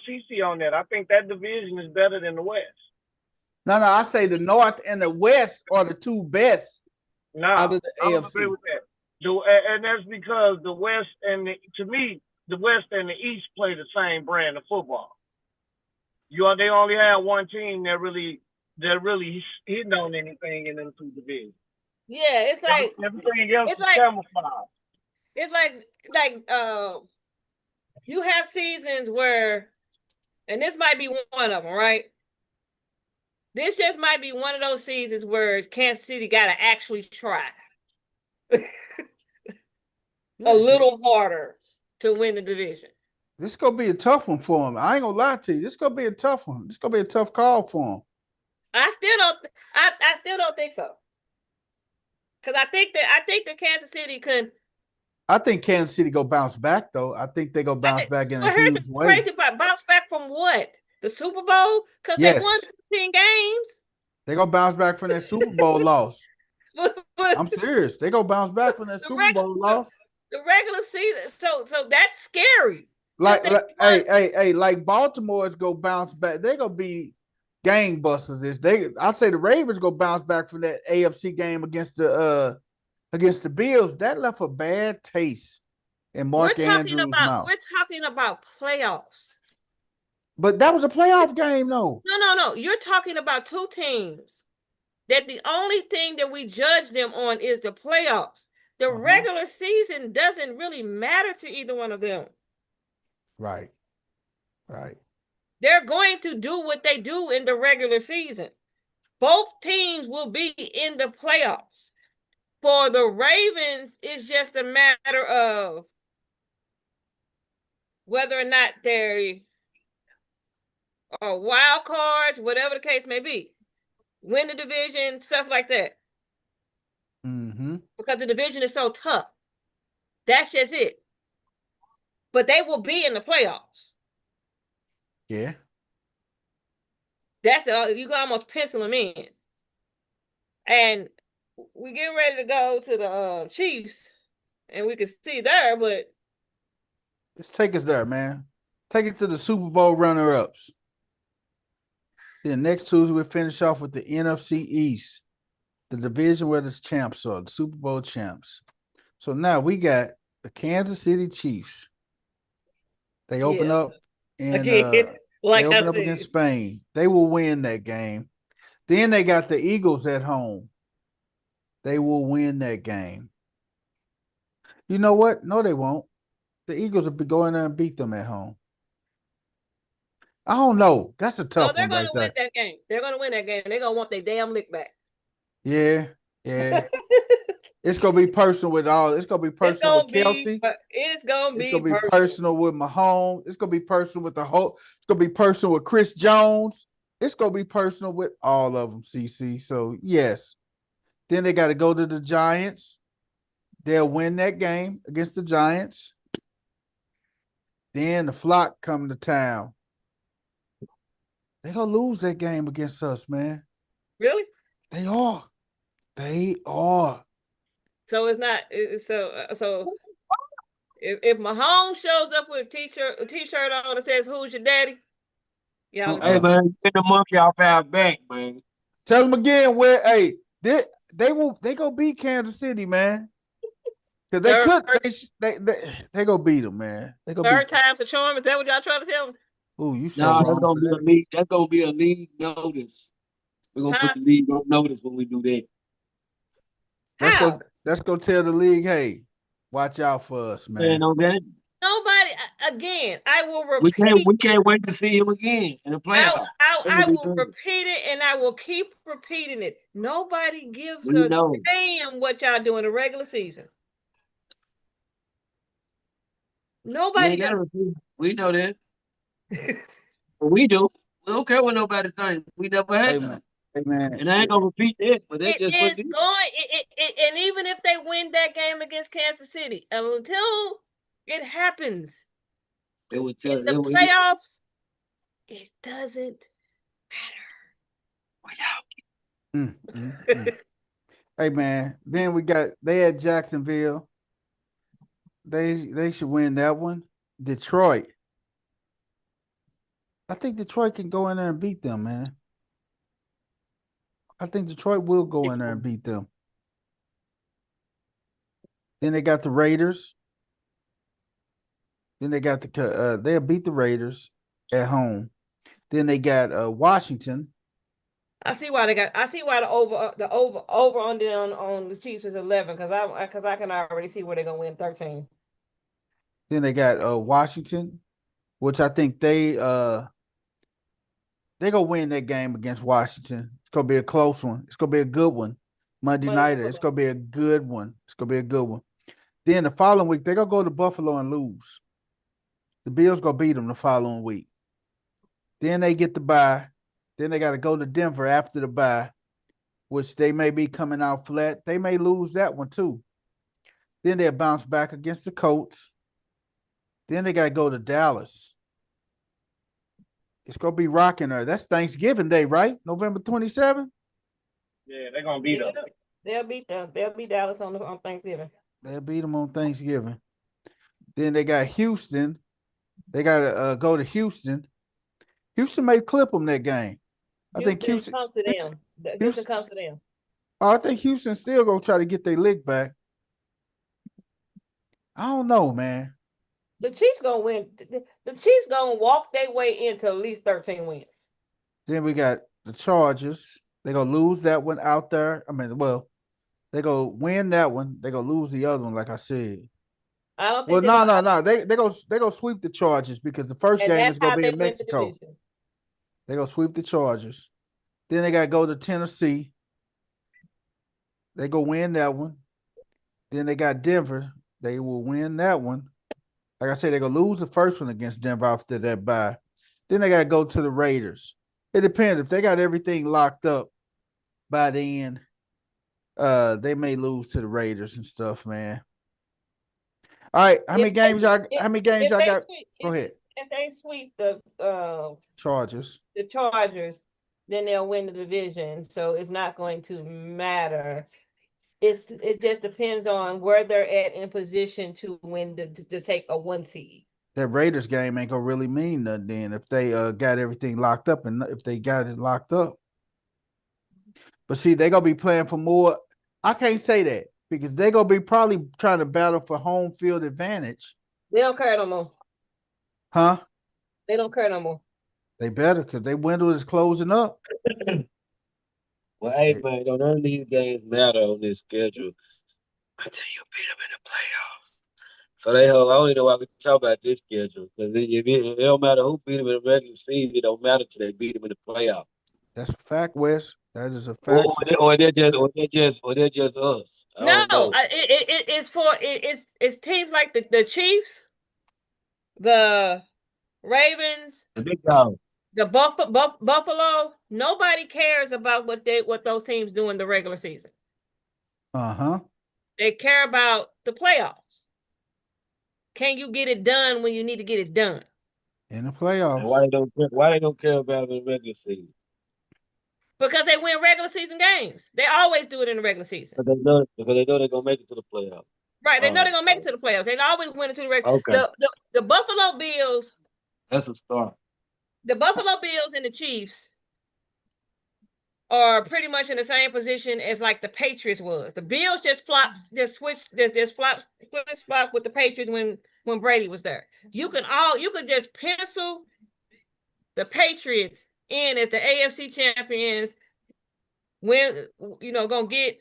CC on that. I think that division is better than the West. No, I say the North and the West are the two best out of the AFC. I agree with that. And that's because the West to me, the West and the East play the same brand of football. They only have one team that really hitting on anything in them two divisions. Yeah, it's like everything else is camouflage. It's like you have seasons where, and this might be one of them, right? This just might be one of those seasons where Kansas City got to actually try a little harder to win the division. This is going to be a tough one for him. I ain't going to lie to you. This is going to be a tough one. This is going to be a tough call for him. I still don't think so. Because I think that Kansas City could. I think Kansas City go bounce back, though. I think they go bounce back in a huge way. Crazy part. Bounce back from what? The Super Bowl? Because they won 15 games. They go bounce back from that Super Bowl loss. I'm serious. They go bounce back from that Super Bowl loss. The regular season. So that's scary. Like Baltimore's go bounce back. They gonna be gangbusters. I say the Ravens go bounce back from that AFC game against the Bills. That left a bad taste in Mark Andrews' mouth. We're talking about playoffs. But that was a playoff game, though. No. You're talking about two teams that the only thing that we judge them on is the playoffs. The regular season doesn't really matter to either one of them. Right. They're going to do what they do in the regular season. Both teams will be in the playoffs. For the Ravens, it's just a matter of whether or not they're wild cards, whatever the case may be. Win the division, stuff like that. Mm-hmm. Because the division is so tough. That's just it. But they will be in the playoffs. Yeah. That's you can almost pencil them in. And we're getting ready to go to the Chiefs, and we can see there, but let's take us there, man. Take it to the Super Bowl runner-ups. Then next Tuesday, we'll finish off with the NFC East, the division where the champs are, the Super Bowl champs. So now we got the Kansas City Chiefs. They open up and they open up against Spain. They will win that game. Then they got the Eagles at home. They will win that game. You know what? No, they won't. The Eagles will be going there and beat them at home. I don't know. That's a tough one. They're going to win that game. They're going to win that game. They're going to want their damn lick back. Yeah. It's gonna be personal with all. It's gonna be personal with Kelsey. It's gonna be personal with Mahomes. It's gonna be personal with the whole. It's gonna be personal with Chris Jones. It's gonna be personal with all of them. CC. So yes. Then they got to go to the Giants. They'll win that game against the Giants. Then the flock come to town. They're gonna lose that game against us, man. Really? They are. They are. So it's not. So if Mahomes shows up with a t-shirt on that says "Who's your daddy?" Yeah. Hey man, get the monkey off our back, man. Tell them again where. Hey, they go beat Kansas City, man. Because they go beat them, man. They go third time's the charm. Is that what y'all trying to tell them? Oh, you so wrong. That's gonna be a league notice. We're gonna put the league on notice when we do that. Let's go tell the league, hey, watch out for us, man. Nobody. Again, I will repeat. We can't wait to see him again in the playoffs. I will repeat it, and I will keep repeating it. Nobody gives a damn what y'all do in the regular season. Nobody. We know that. We do. We don't care what nobody thinks. We never had them. Man. And I ain't gonna repeat that, but that's just what it is. And even if they win that game against Kansas City, until it happens, in the playoffs, it doesn't matter. Hey man, then they had Jacksonville. They should win that one. Detroit. I think Detroit can go in there and beat them, man. I think Detroit will go in there and beat them. Then they got the Raiders. Then they got they'll beat the Raiders at home. Then they got Washington. I see why the over on the Chiefs is 11 because I can already see where they're gonna win 13. Then they got Washington, which I think they're gonna win that game against Washington. It's gonna be a close one. It's gonna be a good one. Monday night. It's gonna be a good one. It's gonna be a good one. Then the following week, they're gonna go to Buffalo and lose. The Bills gonna beat them the following week. Then they get the bye. Then they got to go to Denver after the bye, which they may be coming out flat. They may lose that one too. Then they'll bounce back against the Colts. Then they got to go to Dallas. It's gonna be rocking there. That's Thanksgiving Day, right? November 27th. Yeah, they're gonna beat them. They'll beat them. They'll beat Dallas on Thanksgiving. They'll beat them on Thanksgiving. Then they got Houston. They got to go to Houston. Houston may clip them that game. I think Houston comes to them. Houston comes to them. Oh, I think Houston still gonna try to get their lick back. I don't know, man. The Chiefs gonna win. The Chiefs gonna walk their way into at least 13 wins. Then we got the Chargers. They gonna lose that one out there. I mean, well, they go win that one. They gonna lose the other one, like I said. I don't think. Well, no. They go sweep the Chargers because the first game is gonna be in Mexico. They gonna sweep the Chargers. Then they gotta go to Tennessee. They go win that one. Then they got Denver. They will win that one. Like I said, they're gonna lose the first one against Denver after that bye. Then they gotta go to the Raiders. It depends. If they got everything locked up by the end, they may lose to the Raiders and stuff, man. All right, how many games y'all got? Go ahead. If they sweep the Chargers, then they'll win the division. So it's not going to matter. It just depends on where they're at in position to win to take a 1 seed. That Raiders game ain't gonna really mean nothing then if they got everything locked up and if they got it locked up. But see, they gonna be playing for more. I can't say that because they gonna be probably trying to battle for home field advantage. They don't care no more. Huh? They don't care no more. They better because their window is closing up. Well, hey, man, don't none of these games matter on this schedule until you beat them in the playoffs. So I don't know why we talk about this schedule because it don't matter who beat them in the regular season. It don't matter till they beat them in the playoffs. That's a fact, Wes. That is a fact. Or they're just us. I No, don't know. it's teams like the Chiefs, the Ravens, The big dog. the Buffalo. Nobody cares about what those teams do in the regular season. They care about the playoffs. Can you get it done when you need to get it done? In the playoffs. And why they don't care about the regular season? Because they win regular season games. They always do it in the regular season. Because they know they're gonna make it to the playoffs. Right. They know they're gonna make it to the playoffs. They always win it to the regular. Okay. The Buffalo Bills. That's a start. The Buffalo Bills and the Chiefs are pretty much in the same position as like the Patriots was. The Bills just switched with the Patriots when Brady was there. You could just pencil the Patriots in as the AFC champions. When gonna get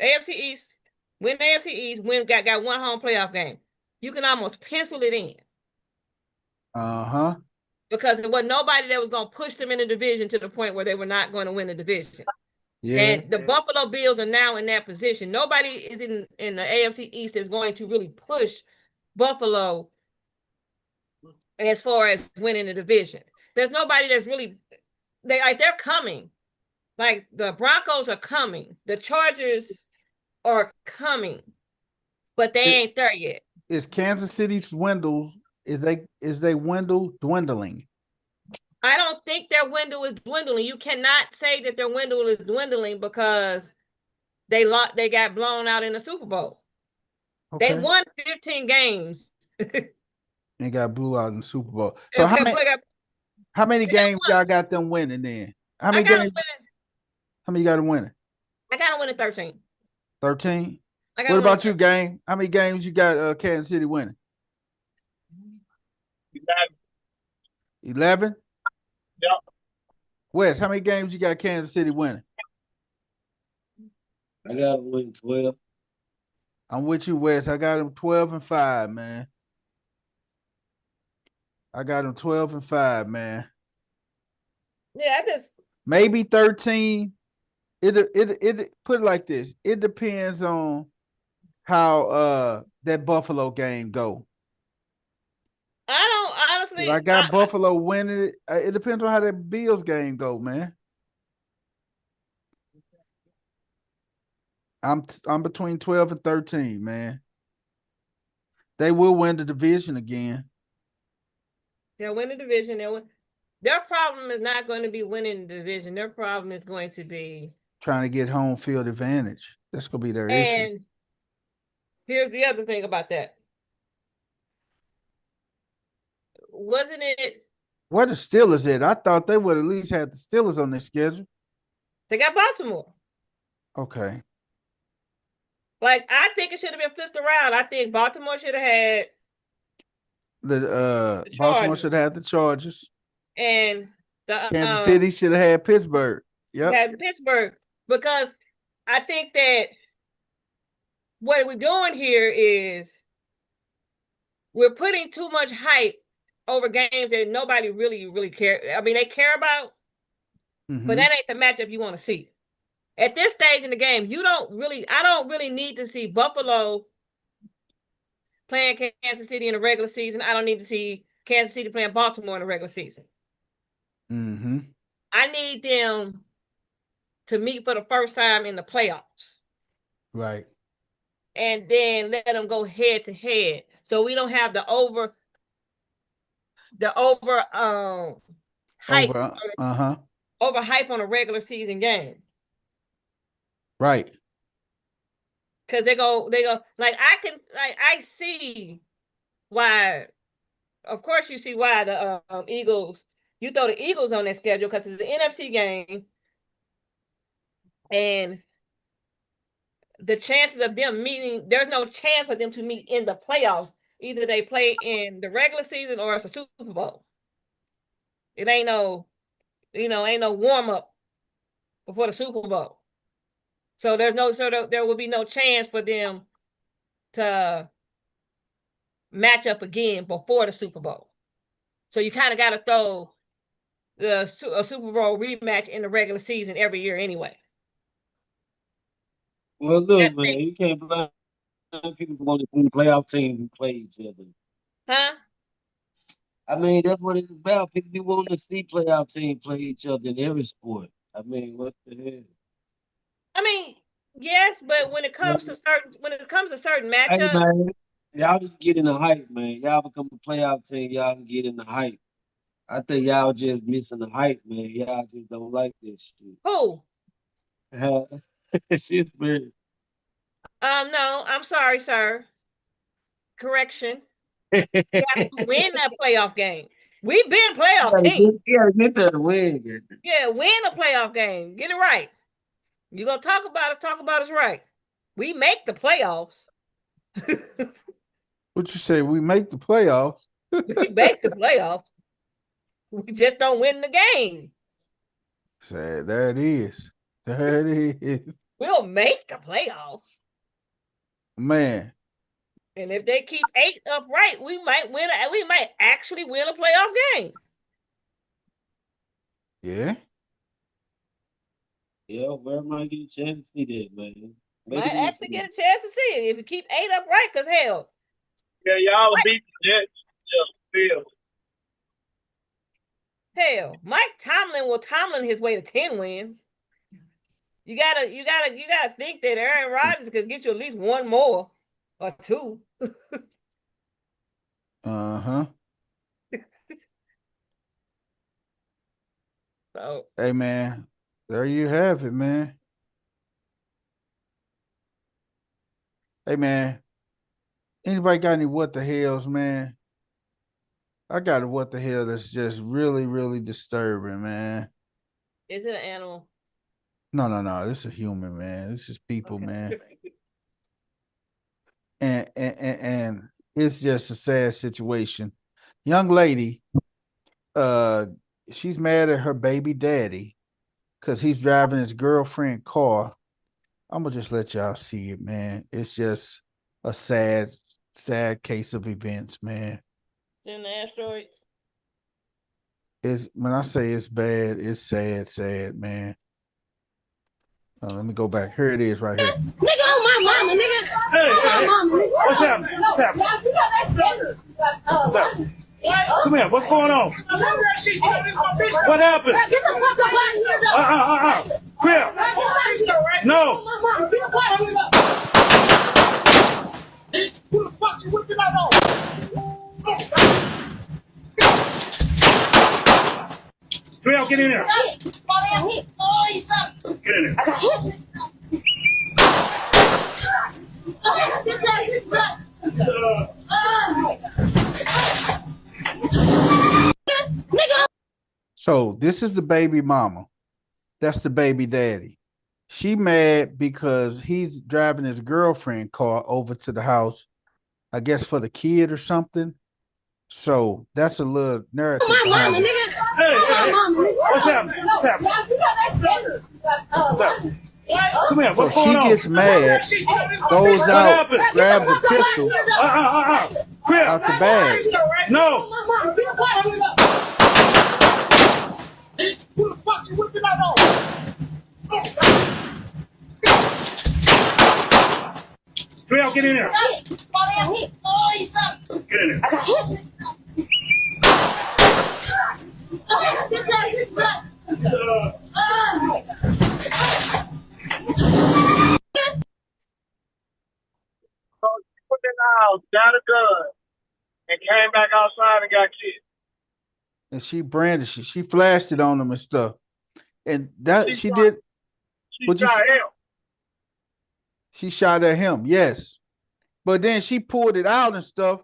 AFC East, win the AFC East, got one home playoff game. You can almost pencil it in. Because there was nobody that was going to push them in the division to the point where they were not going to win the division. Yeah. And the Buffalo Bills are now in that position. Nobody is in the AFC East is going to really push Buffalo as far as winning the division. There's nobody that's really they're coming. Like the Broncos are coming. The Chargers are coming. But they ain't there yet. Is Kansas City dwindle? Is they dwindling? I don't think their window is dwindling. You cannot say that their window is dwindling because they got blown out in the Super Bowl. Okay. They won 15 games. They got blew out in the Super Bowl. So how many games y'all got them winning then? How many games? How many you got them winning? I got them winning 13. 13? What about you, Game? How many games you got Kansas City winning? 11? Yep. Wes, how many games you got Kansas City winning? I got them winning 12. I'm with you, Wes. I got them 12-5, man. I got them 12-5, man. Yeah, maybe 13. It put it like this. It depends on how that Buffalo game go. I don't honestly. I got Buffalo winning it. It depends on how that Bills game go, man. I'm between 12 and 13, man. They will win the division again. They'll win the division. Their problem is not going to be winning the division. Their problem is going to be trying to get home field advantage. That's going to be their issue. And here's the other thing about that. Wasn't it? Where the Steelers at? I thought they would at least have the Steelers on their schedule. They got Baltimore. Okay. Like, I think it should have been flipped around. I think Baltimore should have had the Baltimore should have had the Chargers. And the Kansas City should have had Pittsburgh. Yep. Had Pittsburgh. Because I think that what we're doing here is we're putting too much hype over games that nobody really cares. I mean, they care about, but that ain't the matchup you want to see. At this stage in the game, I don't really need to see Buffalo playing Kansas City in the regular season. I don't need to see Kansas City playing Baltimore in the regular season. I need them to meet for the first time in the playoffs. Right. And then let them go head to head. So we don't have the over hype. Over hype on a regular season game. Right. Because they go, like, I see why, of course you see why the Eagles, you throw the Eagles on their schedule because it's an NFC game. And the chances of them meeting, there's no chance for them to meet in the playoffs. Either they play in the regular season or it's a Super Bowl. It ain't no, ain't no warm up before the Super Bowl. So there will be no chance for them to match up again before the Super Bowl. So you kind of got to throw a Super Bowl rematch in the regular season every year anyway. Well, look, man, you can't blame people who want to see playoff teams who play each other. Huh? I mean, that's what it's about. People be wanting to see playoff teams play each other in every sport. I mean, what the hell? I mean, yes, but when it comes to certain Hey, matchups, man, y'all just get in the hype, man. Y'all become a playoff team, y'all can get in the hype. I think y'all just missing the hype, man. Y'all just don't like this shit. who? Shit's weird. No, I'm sorry, sir. Correction. You have to win that playoff game. We've been playoff team. Get to the win. Yeah, win a playoff game. Get it right. You're gonna talk about us right. We make the playoffs. What you say? We make the playoffs. We make the playoffs. We just don't win the game. Say, there it is. There it is. We'll make the playoffs. Man. And if they keep 8 upright, we might actually win a playoff game. Yeah. Yeah, where might get a chance to see that, man? Might actually get a chance to see it if you keep 8 upright, because hell. Yeah, y'all beat the Jets just feel. Hell, Mike Tomlin will Tomlin his way to 10 wins. You gotta think that Aaron Rodgers could get you at least one more or two. Uh-huh. So, hey, man, there you have it, man. Hey, man, anybody got any what the hells, man? I got a what the hell that's just really, really disturbing, man. Is it an animal? No. This is a human, man. This is people, okay. Man. And it's just a sad situation. Young lady, she's mad at her baby daddy because he's driving his girlfriend's car. I'm gonna just let y'all see it, man. It's just a sad case of events, man. In the asteroid. It's when I say it's bad, it's sad, man. Let me go back. Here it is, right here. Nigga, on my mama, nigga. Hey, mama, nigga. What's happening? What's happening? What's happening? Come here. What's going on? What happened? Get the fuck up out of here. Crip. No. Who the fuck you whipping out on? Trail, get in there. Get in there. So this is the baby mama. That's the baby daddy. She mad because he's driving his girlfriend car over to the house, I guess for the kid or something. So that's a little narrative. Hey, what's happening? What's happening? What's happening? Come here. What's going on? So she gets mad, goes out, grabs a pistol out the bag. No. Who the fuck you whipping out on? Trail, get in there. Get in there. Put in the house, got a gun, and came back outside and got killed. And she brandished it. She flashed it on him and stuff. And that she did. She shot him. She shot at him, yes. But then she pulled it out and stuff.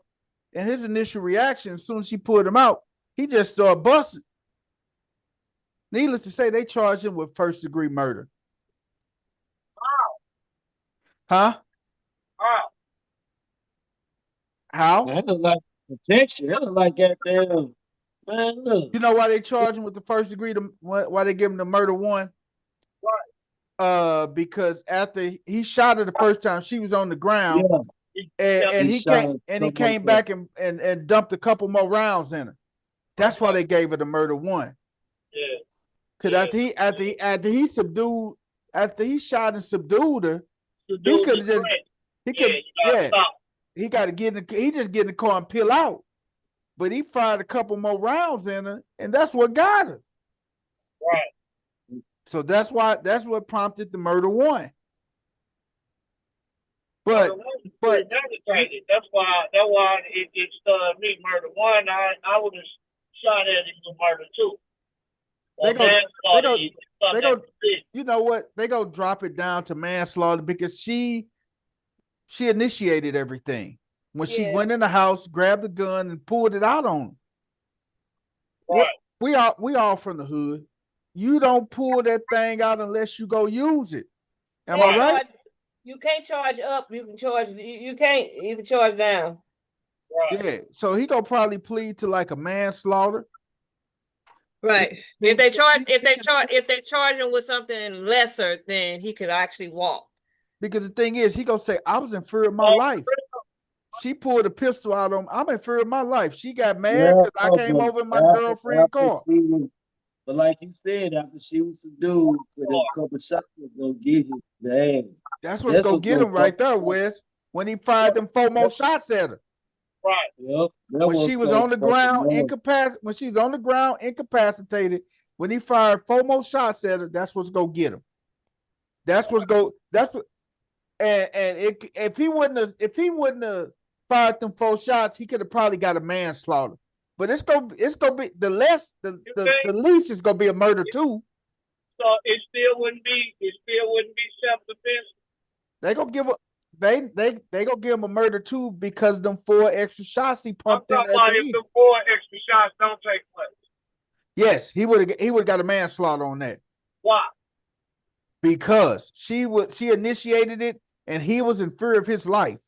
And his initial reaction, as soon as she pulled him out, he just started busting. Needless to say, they charged him with first-degree murder. How? Huh? How? That look like protection. That look like goddamn. Man, look. You know why they charge him with the first degree? Why they give him the murder one? Why? Because after he shot her the first time, she was on the ground, and he came back and dumped a couple more rounds in her. That's why they gave her the murder one. Because after he shot and subdued her, he could have just he got to get in he just get in the car and peel out. But he fired a couple more rounds in her, and that's what got her. Right. So that's what prompted the murder one. But that's why it stunned me. Murder one, I would have shot at it for murder two. They go. You know what? They go drop it down to manslaughter because she initiated everything when she went in the house, grabbed the gun, and pulled it out on him. Right. We all from the hood. You don't pull that thing out unless you go use it. Am I right? You can't charge up. You can charge. You can't even charge down. Right. Yeah. So he gonna probably plead to like a manslaughter. Right. If they charge him with something lesser, then he could actually walk. Because the thing is, he gonna say, "I was in fear of my life." She pulled a pistol out on him. I'm in fear of my life. She got mad because I came over in my girlfriend's car. But like you said, after she was subdued, with a couple shots was gonna get his ass. That's what's gonna get him right there, Wes. When he fired them 4 more shots at her. Right. Yep. When she was on the ground incapacitated, when he fired 4 more shots at her, that's what's gonna get him. If he wouldn't have fired them 4 shots, he could have probably got a manslaughter. But it's gonna be the least is gonna be a murder too. So it still wouldn't be self-defense. They gonna give him a murder too because them 4 extra shots he pumped in. I'm talking about if the 4 extra shots don't take place. Yes, he would have got a manslaughter on that. Why? Because she initiated it and he was in fear of his life.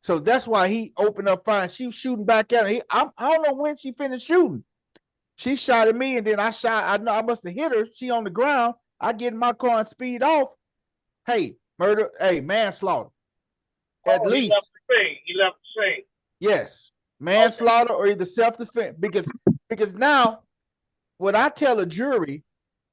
So that's why he opened up fire. She was shooting back at her. I don't know when she finished shooting. She shot at me and then I shot. I know I must have hit her. She on the ground. I get in my car and speed off. Hey, murder. Hey, manslaughter. At least. He left the scene. Yes. Manslaughter or either self-defense. Because now what I tell a jury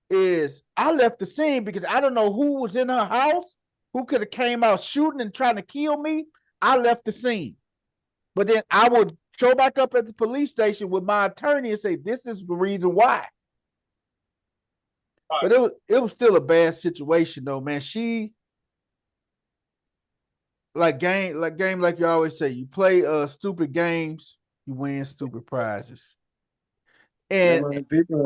is I left the scene because I don't know who was in her house, who could have came out shooting and trying to kill me. I left the scene. But then I would show back up at the police station with my attorney and say, this is the reason why. Right. But it was still a bad situation though, man. She like you always say, you play stupid games, you win stupid prizes. And people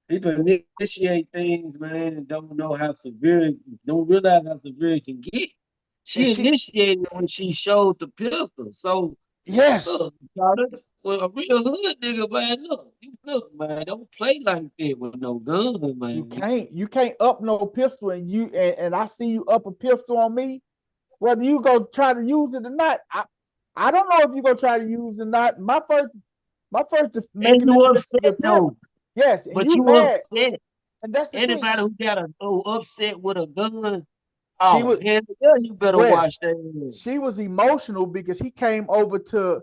initiate things, man, and don't realize how severe it can get. She initiated when she showed the pistol. So yes, a real hood nigga, man. Look, man, don't play like that with no gun, man. You can't up no pistol, and I see you up a pistol on me. Whether you go try to use it or not, I don't know if you gonna try to use it or not. My first and you upset though. Yes, but you upset. And that's the anybody thing. who got upset with a gun. You better watch that. She was emotional because he came over to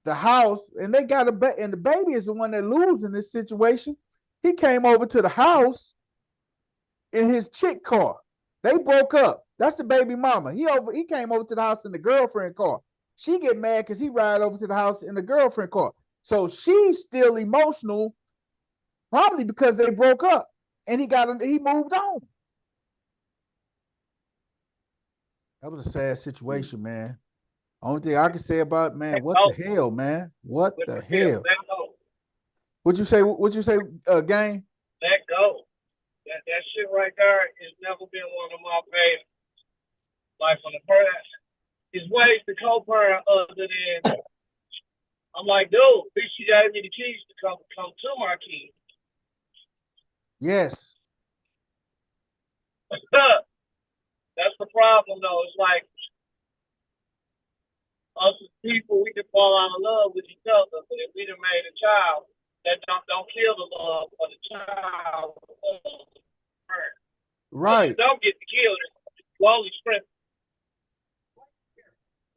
the house and they got and the baby is the one that loses in this situation. He came over to the house in his chick car. They broke up. That's the baby mama. He came over to the house in the girlfriend car. She get mad because he ride over to the house in the girlfriend car. So she's still emotional, probably because they broke up and he moved on. That was a sad situation, man. Only thing I can say about man, what the hell, man? What the hell? What'd you say, Gang? Let go. That shit right there has never been one of my favorites. Like when the person is ways to co-parent other than I'm like, dude, at least she gave me the keys to come to my kids. Yes. That's the problem, though. It's like us as people, we can fall out of love with each other, but if we done made a child, that don't kill the love for the child. Right. You don't get to kill it. You only strengthen.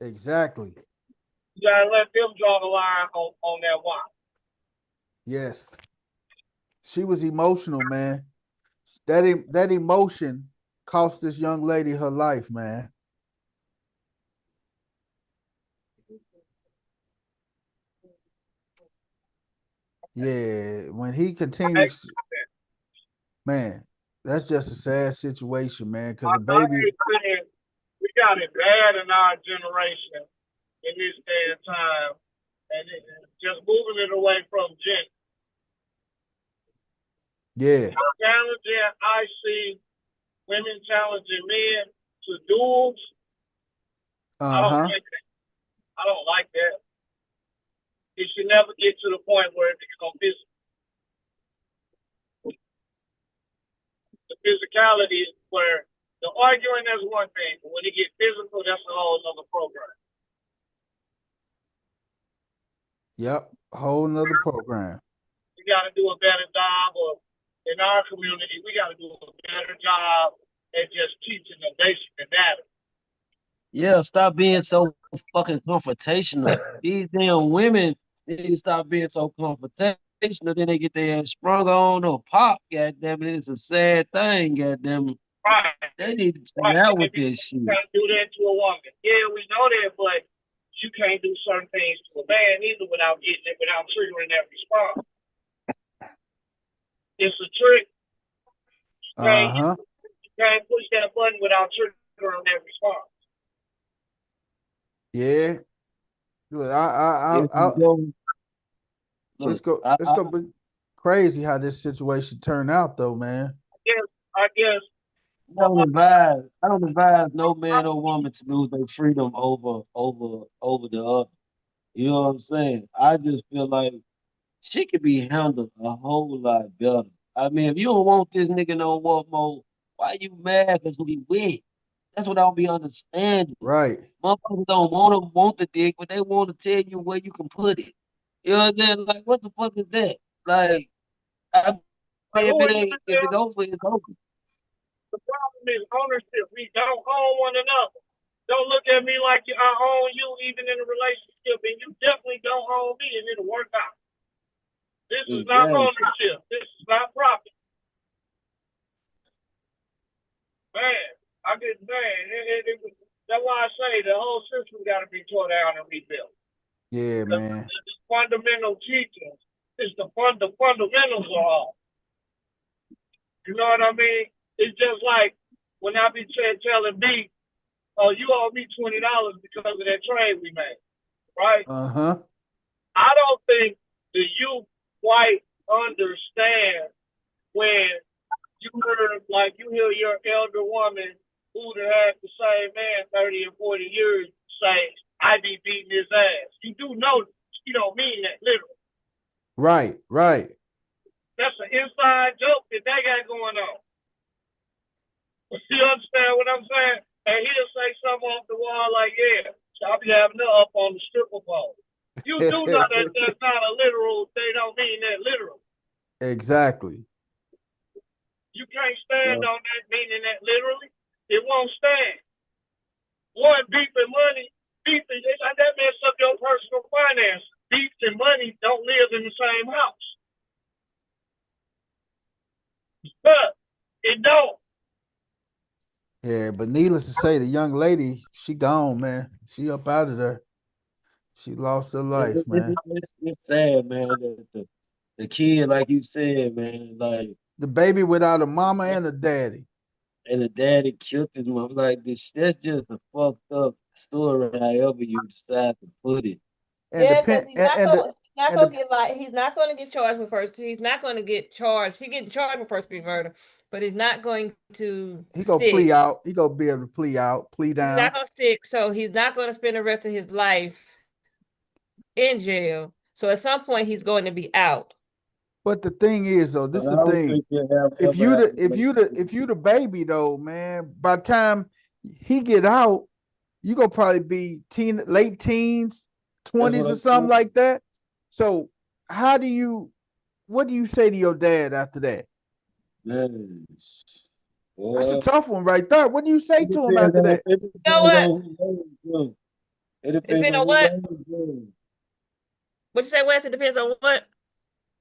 Exactly. You gotta let them draw the line on that one. Yes. She was emotional, man. That emotion cost this young lady her life, man. Yeah, when he continues, man, that's just a sad situation, man. Because the baby, we got it bad in our generation in this day and time, and just moving it away from gender. Yeah. Challenging, I see women challenging men to duels. I don't like that. I don't like that. It should never get to the point where it becomes physical. The physicality is where the arguing is one thing, but when it gets physical, that's a whole other program. Yep, whole nother program. We got to do a better job of, in our community, we got to do a better job at just teaching the basic anatomy. Yeah, stop being so fucking confrontational. These damn women need to stop being so confrontational. Then they get their ass sprung on or pop. Goddamn it, it's a sad thing. Goddamn it. Right. They need to chill out with this shit. You can't do that to a woman. Yeah, we know that, but you can't do certain things to a man either without getting it, without triggering that response. It's a trick. You can't push that button without triggering that response. Yeah. It's gonna be crazy how this situation turned out, though, man. I guess. I don't advise no man or woman to lose their freedom over the other. You know what I'm saying? I just feel like she could be handled a whole lot better. I mean, if you don't want this nigga no more, why you mad? Because we with. That's what I don't be understanding. Right. Motherfuckers don't want the dick, but they want to tell you where you can put it. You know what I'm saying? Like, what the fuck is that? Like, I mean, if it's over, it's over. The problem is ownership. We don't own one another. Don't look at me like I own you, even in a relationship, and you definitely don't own me, and it'll work out. This is not ownership. This is not property. Man, that's why I say the whole system got to be tore down and rebuilt. Yeah, man. The fundamental teachings is the fundamentals are all. You know what I mean? It's just like when I be telling B, "Oh, you owe me $20 because of that trade we made," right? I don't think the youth quite understand when you hear your elder woman who had the same man 30 and 40 years say, "I be beating his ass." You do know she don't mean that literally. Right. That's an inside joke that they got going on. You understand what I'm saying? And he'll say something off the wall like, "Yeah, I'll be having her up on the stripper pole." You do know that that's not a literal, they don't mean that literal. Exactly. You can't stand on that meaning that literally. It won't stand. One, beef and money, that mess up your personal finance. Beef and money don't live in the same house. But it don't. Yeah, but needless to say, the young lady, she gone, man. She up out of there. She lost her life, man. It's sad, man. The kid, like you said, man, like the baby without a mama and a daddy. And the daddy killed his mom. Like this, that's just a fucked up story. However you decide to put it. And he's not going to get charged with first. He's not going to get charged. He's getting charged with first degree murder, but he's not going to. He gonna plea out. He gonna be able to plea down. He's not going to stick, so he's not going to spend the rest of his life in jail. So at some point, he's going to be out. But the thing is, though, this is the thing. If you the baby, though, man, by the time he get out, you gonna probably be late teens, 20s or something like that. So what do you say to your dad after that? Yes. That's a tough one right there. What do you say to him after that? You know what? It depends on what? What you say, Wes? It depends on what?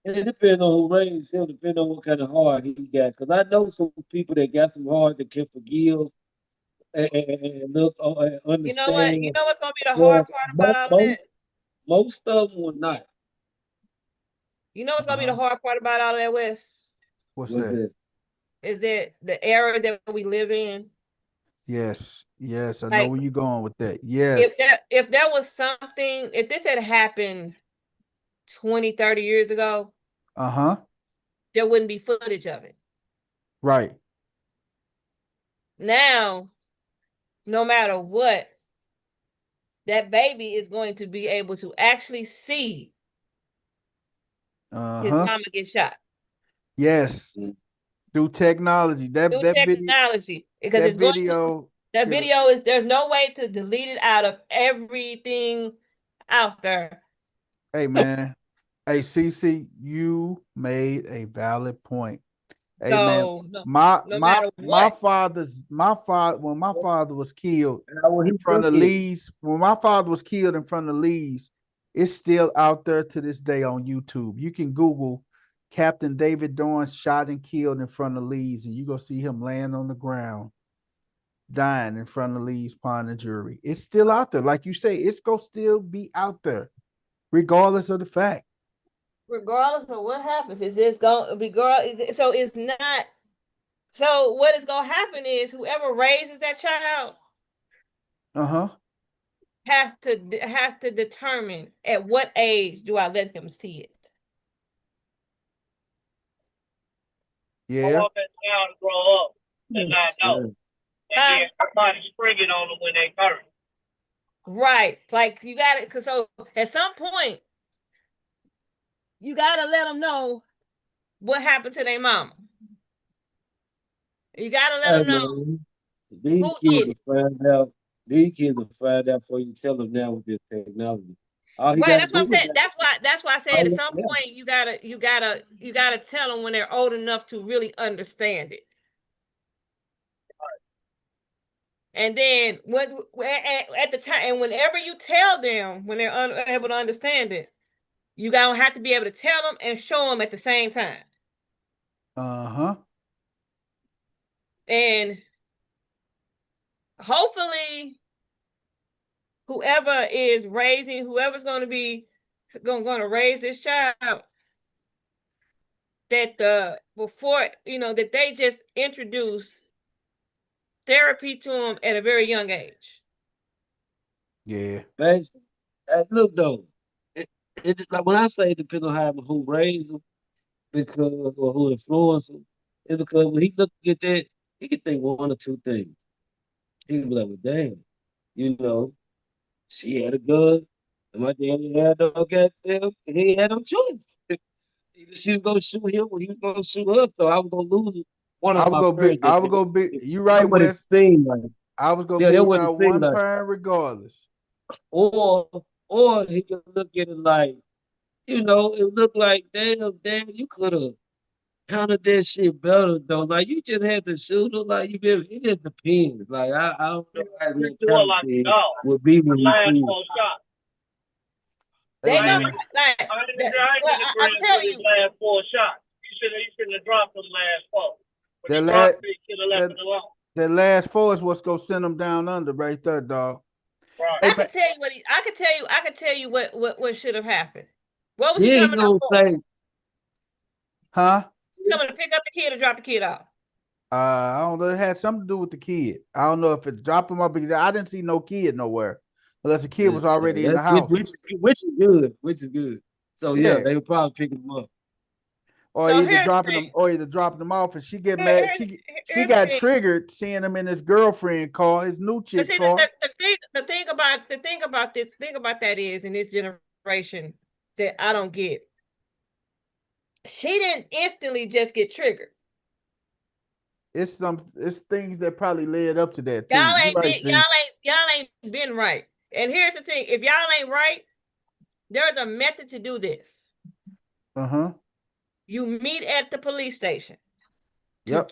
It depends on who raised him. Depends on what kind of heart he got. Because I know some people that got some heart that can forgive and look and You know what? understand. You know what's gonna be the hard Well, part about all of that? most of them will not. You know what's gonna be the hard part about all of that, Wes? What's that? Is that the era that we live in? Yes, I know Like, where you're going with that. Yes. If there was something, if this had happened 20, 30 years ago, there wouldn't be footage of it. Right. Now, no matter what, that baby is going to be able to actually see his mama get shot. Yes. Through technology. Through technology. Because that it's video. That video is, there's no way to delete it out of everything out there. Hey, man. Hey, CC, you made a valid point. Hey, so, man, when my father was killed in front of Lee's, when my father was killed in front of Lee's, it's still out there to this day on YouTube. You can Google Captain David Dorn shot and killed in front of Lee's, and you go see him laying on the ground, dying in front of Lee's Pond and Jury. It's still out there. Like you say, it's going to still be out there, regardless of the fact. Regardless of what happens, it's just going to be so it's not. So what is going to happen is whoever raises that child has to determine at what age do I let him see it. I want that child to grow up and not know. And then somebody springing on them when they 30. Right. Like you got it. Because so at some point, you got to let them know what happened to their mama. You got to let them know. These kids will find out. These kids will find out before you tell them now with this technology. Right, that's what I'm saying. That's why I said at some point you gotta tell them when they're old enough to really understand it. And then at the time, and whenever you tell them when they're unable to understand it, you gonna have to be able to tell them and show them at the same time. And hopefully, whoever's going to be going to raise this child, that that they just introduce therapy to them at a very young age. Yeah. Look though, it like when I say it depends on who raised them, because or who influenced them, it's because when he look at that, he can think one or two things. He can be like, well, damn, she had a gun, and my daddy had no goddamn, he had no choice. Either she was gonna shoot him or he was gonna shoot her, so I was gonna lose one of my parents. I was gonna be. You right, Wes. I was gonna be one parent regardless. Or he could look at it like, it looked like, damn, you could have handled that shit better though. Like you just had to shoot her. Like it just depends. Like I don't know how the mentality would be when you see. They know, like, I'm telling you, last 4 shots. You shouldn't have dropped them last 4. But he probably should have left it alone. The last 4 is what's gonna send them down under right there, dog. Right. I can tell you what should have happened. What was he coming up for? Huh? Coming to pick up the kid or drop the kid off? I don't know. It had something to do with the kid. I don't know if it dropped him off because I didn't see no kid nowhere. Unless the kid was already in the house. Which is good. So yeah, they would probably pick him up. Or either dropping them off, and she get mad. She got triggered seeing him in his girlfriend car, his new chick car. The thing about that is, in this generation, that I don't get. She didn't instantly just get triggered. It's things that probably led up to that too. Y'all ain't been right. And here's the thing: if y'all ain't right, there's a method to do this. You meet at the police station. Yep.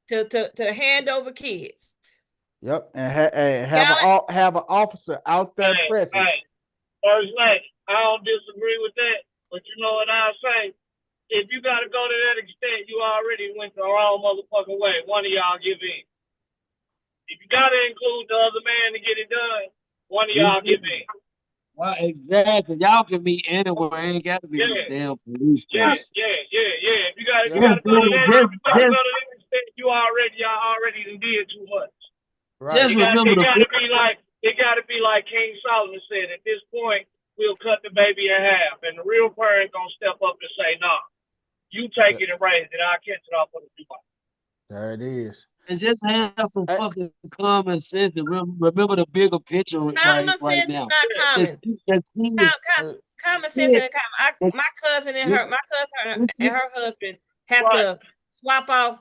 To hand over kids. Yep, and have an officer out there present. Hey, First Lady, I don't disagree with that, but you know what I'll say? if you got to go to that extent, you already went the wrong motherfucking way. One of y'all give in. If you got to include the other man to get it done, one of y'all give in. Well, exactly. Y'all can meet anywhere. Ain't got to be no damn police station. Yeah. If you got to go to that extent, y'all already did too much. Right. Just remember it got to be like King Solomon said. At this point, we'll cut the baby in half, and the real parent gonna step up and say, "Nah, you take it and raise it. I'll catch it off of the two." There it is. And just have some fucking common sense and remember the bigger picture right now. Common sense is not common. Common sense isn't common. My cousin and her husband have to swap off.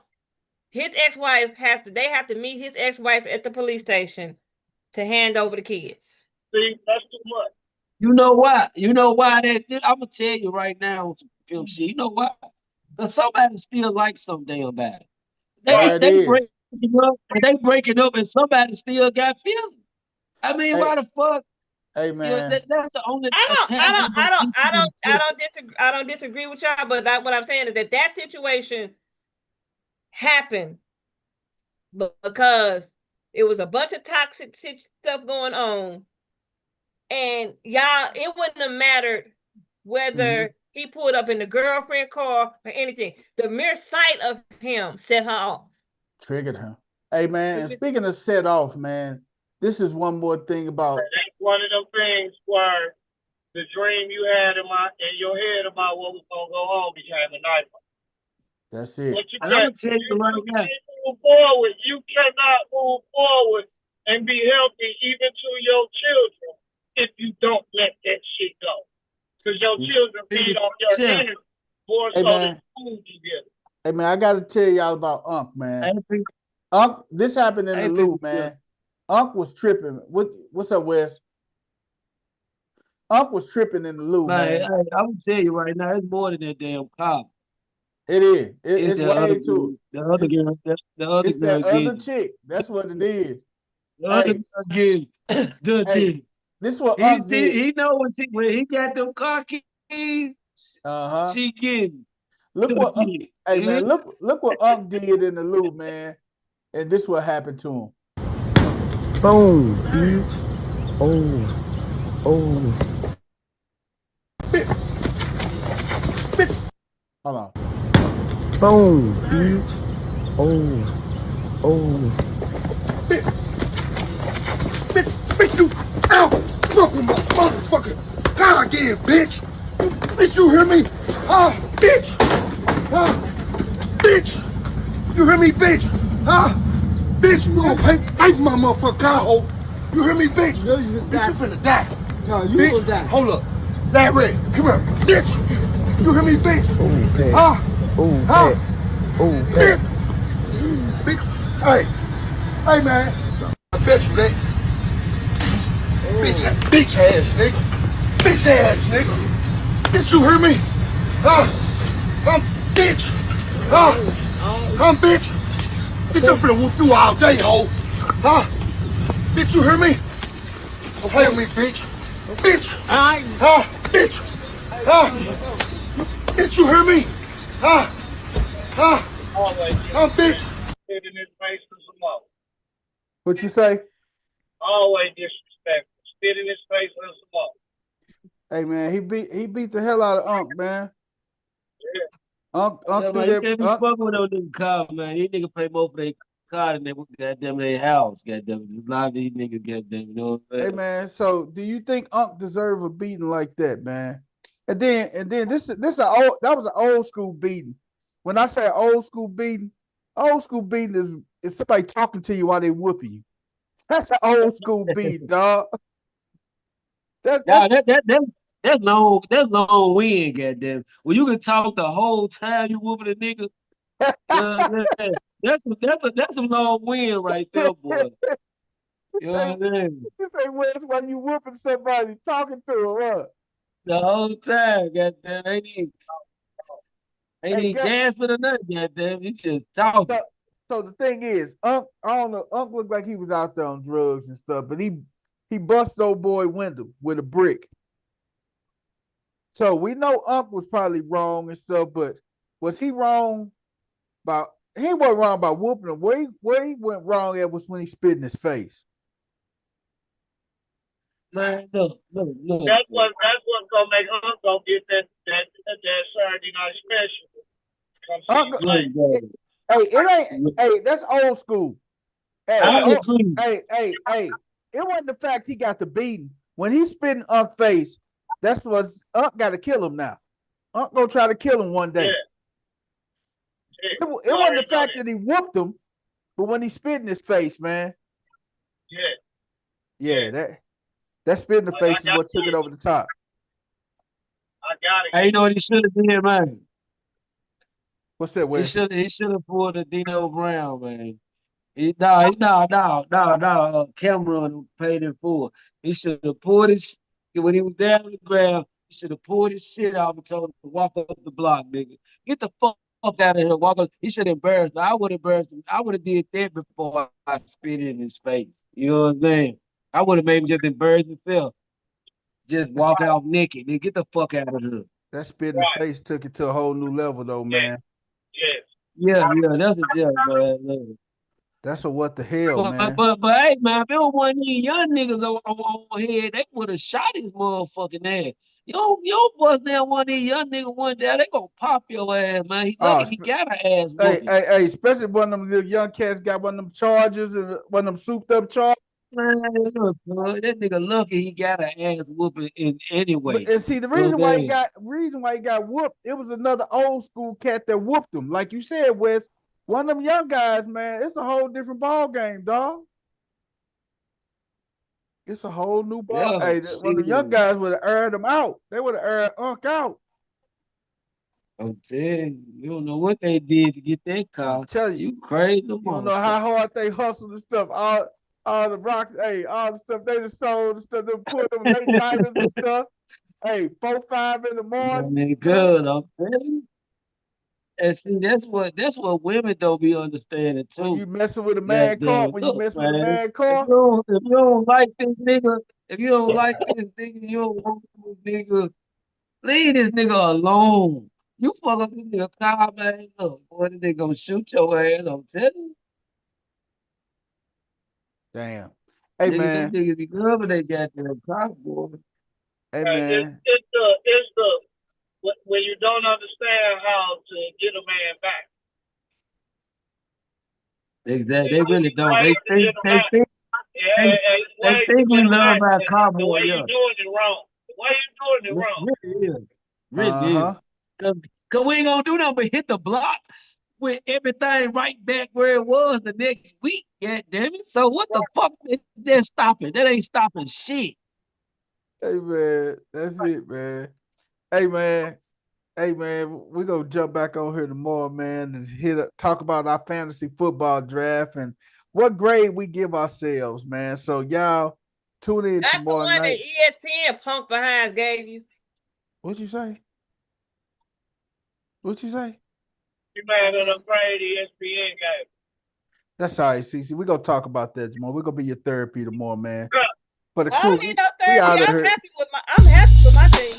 His ex-wife they have to meet his ex-wife at the police station to hand over the kids. See, that's too much. You know why? I'm gonna tell you right now, film shit. You know why? Because somebody still likes some damn bad. They breaking up, and somebody still got feelings. I mean, why the fuck? Hey man, that's the only. I don't disagree with y'all, but what I'm saying is that situation happened because it was a bunch of toxic stuff going on, and y'all, it wouldn't have mattered whether he pulled up in the girlfriend car or anything. The mere sight of him set her off. Triggered her. Hey man, and speaking of set off, man, this is one more thing about. That's one of them things where the dream you had in your head about what was gonna go on became a nightmare. That's it. I'm gonna tell you right now. You cannot move forward and be healthy even to your children if you don't let that shit go. Because your children feed off your energy more so than food you get. Hey man, I gotta tell y'all about Unc, man. Unc, this happened in the loop, man. Unc was tripping. What's up, Wes? Unc was tripping in the loop, man. I'm gonna tell you right now, it's more than that damn cop. It is. It's way too. The other girl. It's that other chick. That's what it is. The other girl again. This is what Unc did. He know when he got them car keys. She getting. Look what look what Unc did in the loop, man. And this what happened to him. Boom, bitch. Oh. Bitch. Hold on. Boom, bitch. Oh. Bitch, you out. Fuck with my motherfucking car again, bitch. Bitch, you hear me? Huh? Bitch. Huh? Bitch. You hear me, bitch? Huh? Bitch, you gonna pay for my motherfucking car, ho. You hear me, bitch? No, you finna die. No, you bitch, gonna die. Hold up. Larry, come here. Bitch. You hear me, bitch? Okay. Huh? Huh? Bitch. Bitch. Hey, man. I bet you that. Bitch ass nigga. Bitch ass nigga. Bitch, you hear me? Huh? Bitch. Huh? Bitch. Bitch, I'm finna whoop you all day, ho. Huh? Bitch, you hear me? Don't play with me, bitch. Bitch. Huh? Bitch. Huh? Bitch, you hear me? Huh? Bitch. Spit in his face for some more. What you say? Always disrespectful. Spit in his face for some more. Hey man, he beat the hell out of Unc, man. Yeah. Unc threw that. that. Unc fucking with those niggas car, man. These niggas pay more for their car than they goddamn their house. Goddamn, a lot of these niggas goddamn. You know what I'm saying? Hey man, so do you think Unc deserve a beating like that, man? And then that was an old school beating. When I say old school beating is somebody talking to you while they whooping you. That's an old school beating, dog. That's long win, goddamn. Well, you can talk the whole time you whooping a nigga. That's a long win right there, boy. You know what I mean? This ain't when you whooping somebody, talking to him, huh? The whole time, goddamn. Ain't even gasping or nothing, goddamn. He just talking. So the thing is, Unc looked like he was out there on drugs and stuff, but he bust old boy Wendell with a brick. So we know Unc was probably wrong and stuff, but was he wrong about? He wasn't wrong about whooping him. Where he went wrong at was when he spit in his face. Man, look. That's what's gonna make Unc go get that Saturday night special. It ain't. Hey, that's old school. Hey, I agree. Hey. It wasn't the fact he got the beating. When he spit in Unc's face, that's what Unc got to kill him now. Unc gonna try to kill him one day. Yeah. It wasn't the fact that he whooped him, but when he spit in his face, man. Yeah, that spit in the face is what took it over the top. I got it. Hey, you know what he should have did, man? What's that? He should have pulled a Dino Brown, man. Cameron paid him for. He should have pulled his when he was down on the ground. He should have pulled his shit off and told him to walk up the block, nigga. Get the fuck out of here. Walk up. He should have embarrassed him. I would have embarrassed him. I would have did that before I spit in his face. You know what I'm saying? I would have made him just embarrass himself. Just walk out naked. Nigga, get the fuck out of here. That spit in the face took it to a whole new level, though, man. Yeah, that's a deal, man. That's a what the hell, man. But hey, man, if it was one of these young niggas on here, they would have shot his motherfucking ass. Yo, bust down one of these young niggas one day, they gonna pop your ass, man. He lucky he got an ass. Hey, especially one of them little young cats got one of them charges and one of them souped up charges. Man, look, that nigga lucky he got an ass whooping in anyway. And see, the reason why he got whooped, it was another old school cat that whooped him. Like you said, Wes, one of them young guys, man, it's a whole different ball game, dog. It's a whole new ball. Hey, one of the young guys would have aired him out. They would have aired Unc out. I'm telling you, you don't know what they did to get that car. I'm telling you, crazy. You don't know how hard they hustled and stuff. All the rock, all the stuff they just sold, the stuff they put them late nighters and stuff. Hey, 4, 5 in the morning. Man, good, I'm telling you. And see, that's what women don't be understanding too. When you messing with a man car, If you don't like this nigga, you don't want this nigga, leave this nigga alone. You fuck up this nigga car, man. Look, boy, they gonna shoot your ass. I'm telling you. Damn. Hey, man. These niggas be good, but they got their car, boy. Hey, man. It's the when you don't understand how to get a man back. Exactly. They really don't. They think we love our car more. The way you're doing it wrong. The way you're doing it wrong. Really is. Because we ain't going to do nothing but hit the block with everything right back where it was the next week. God damn it. So what the fuck is that stopping? That ain't stopping shit. Hey, man. That's it, man. Hey, man, we're going to jump back on here tomorrow, man, and talk about our fantasy football draft and what grade we give ourselves, man. So, y'all, tune in tomorrow night. That's the one that ESPN punk behinds gave you. What'd you say? What'd you say? You mad at a grade ESPN gave. That's all right, Cece. We're going to talk about that tomorrow. We're going to be your therapy tomorrow, man. Yeah. For the I crew, don't need no therapy. I'm happy with my team.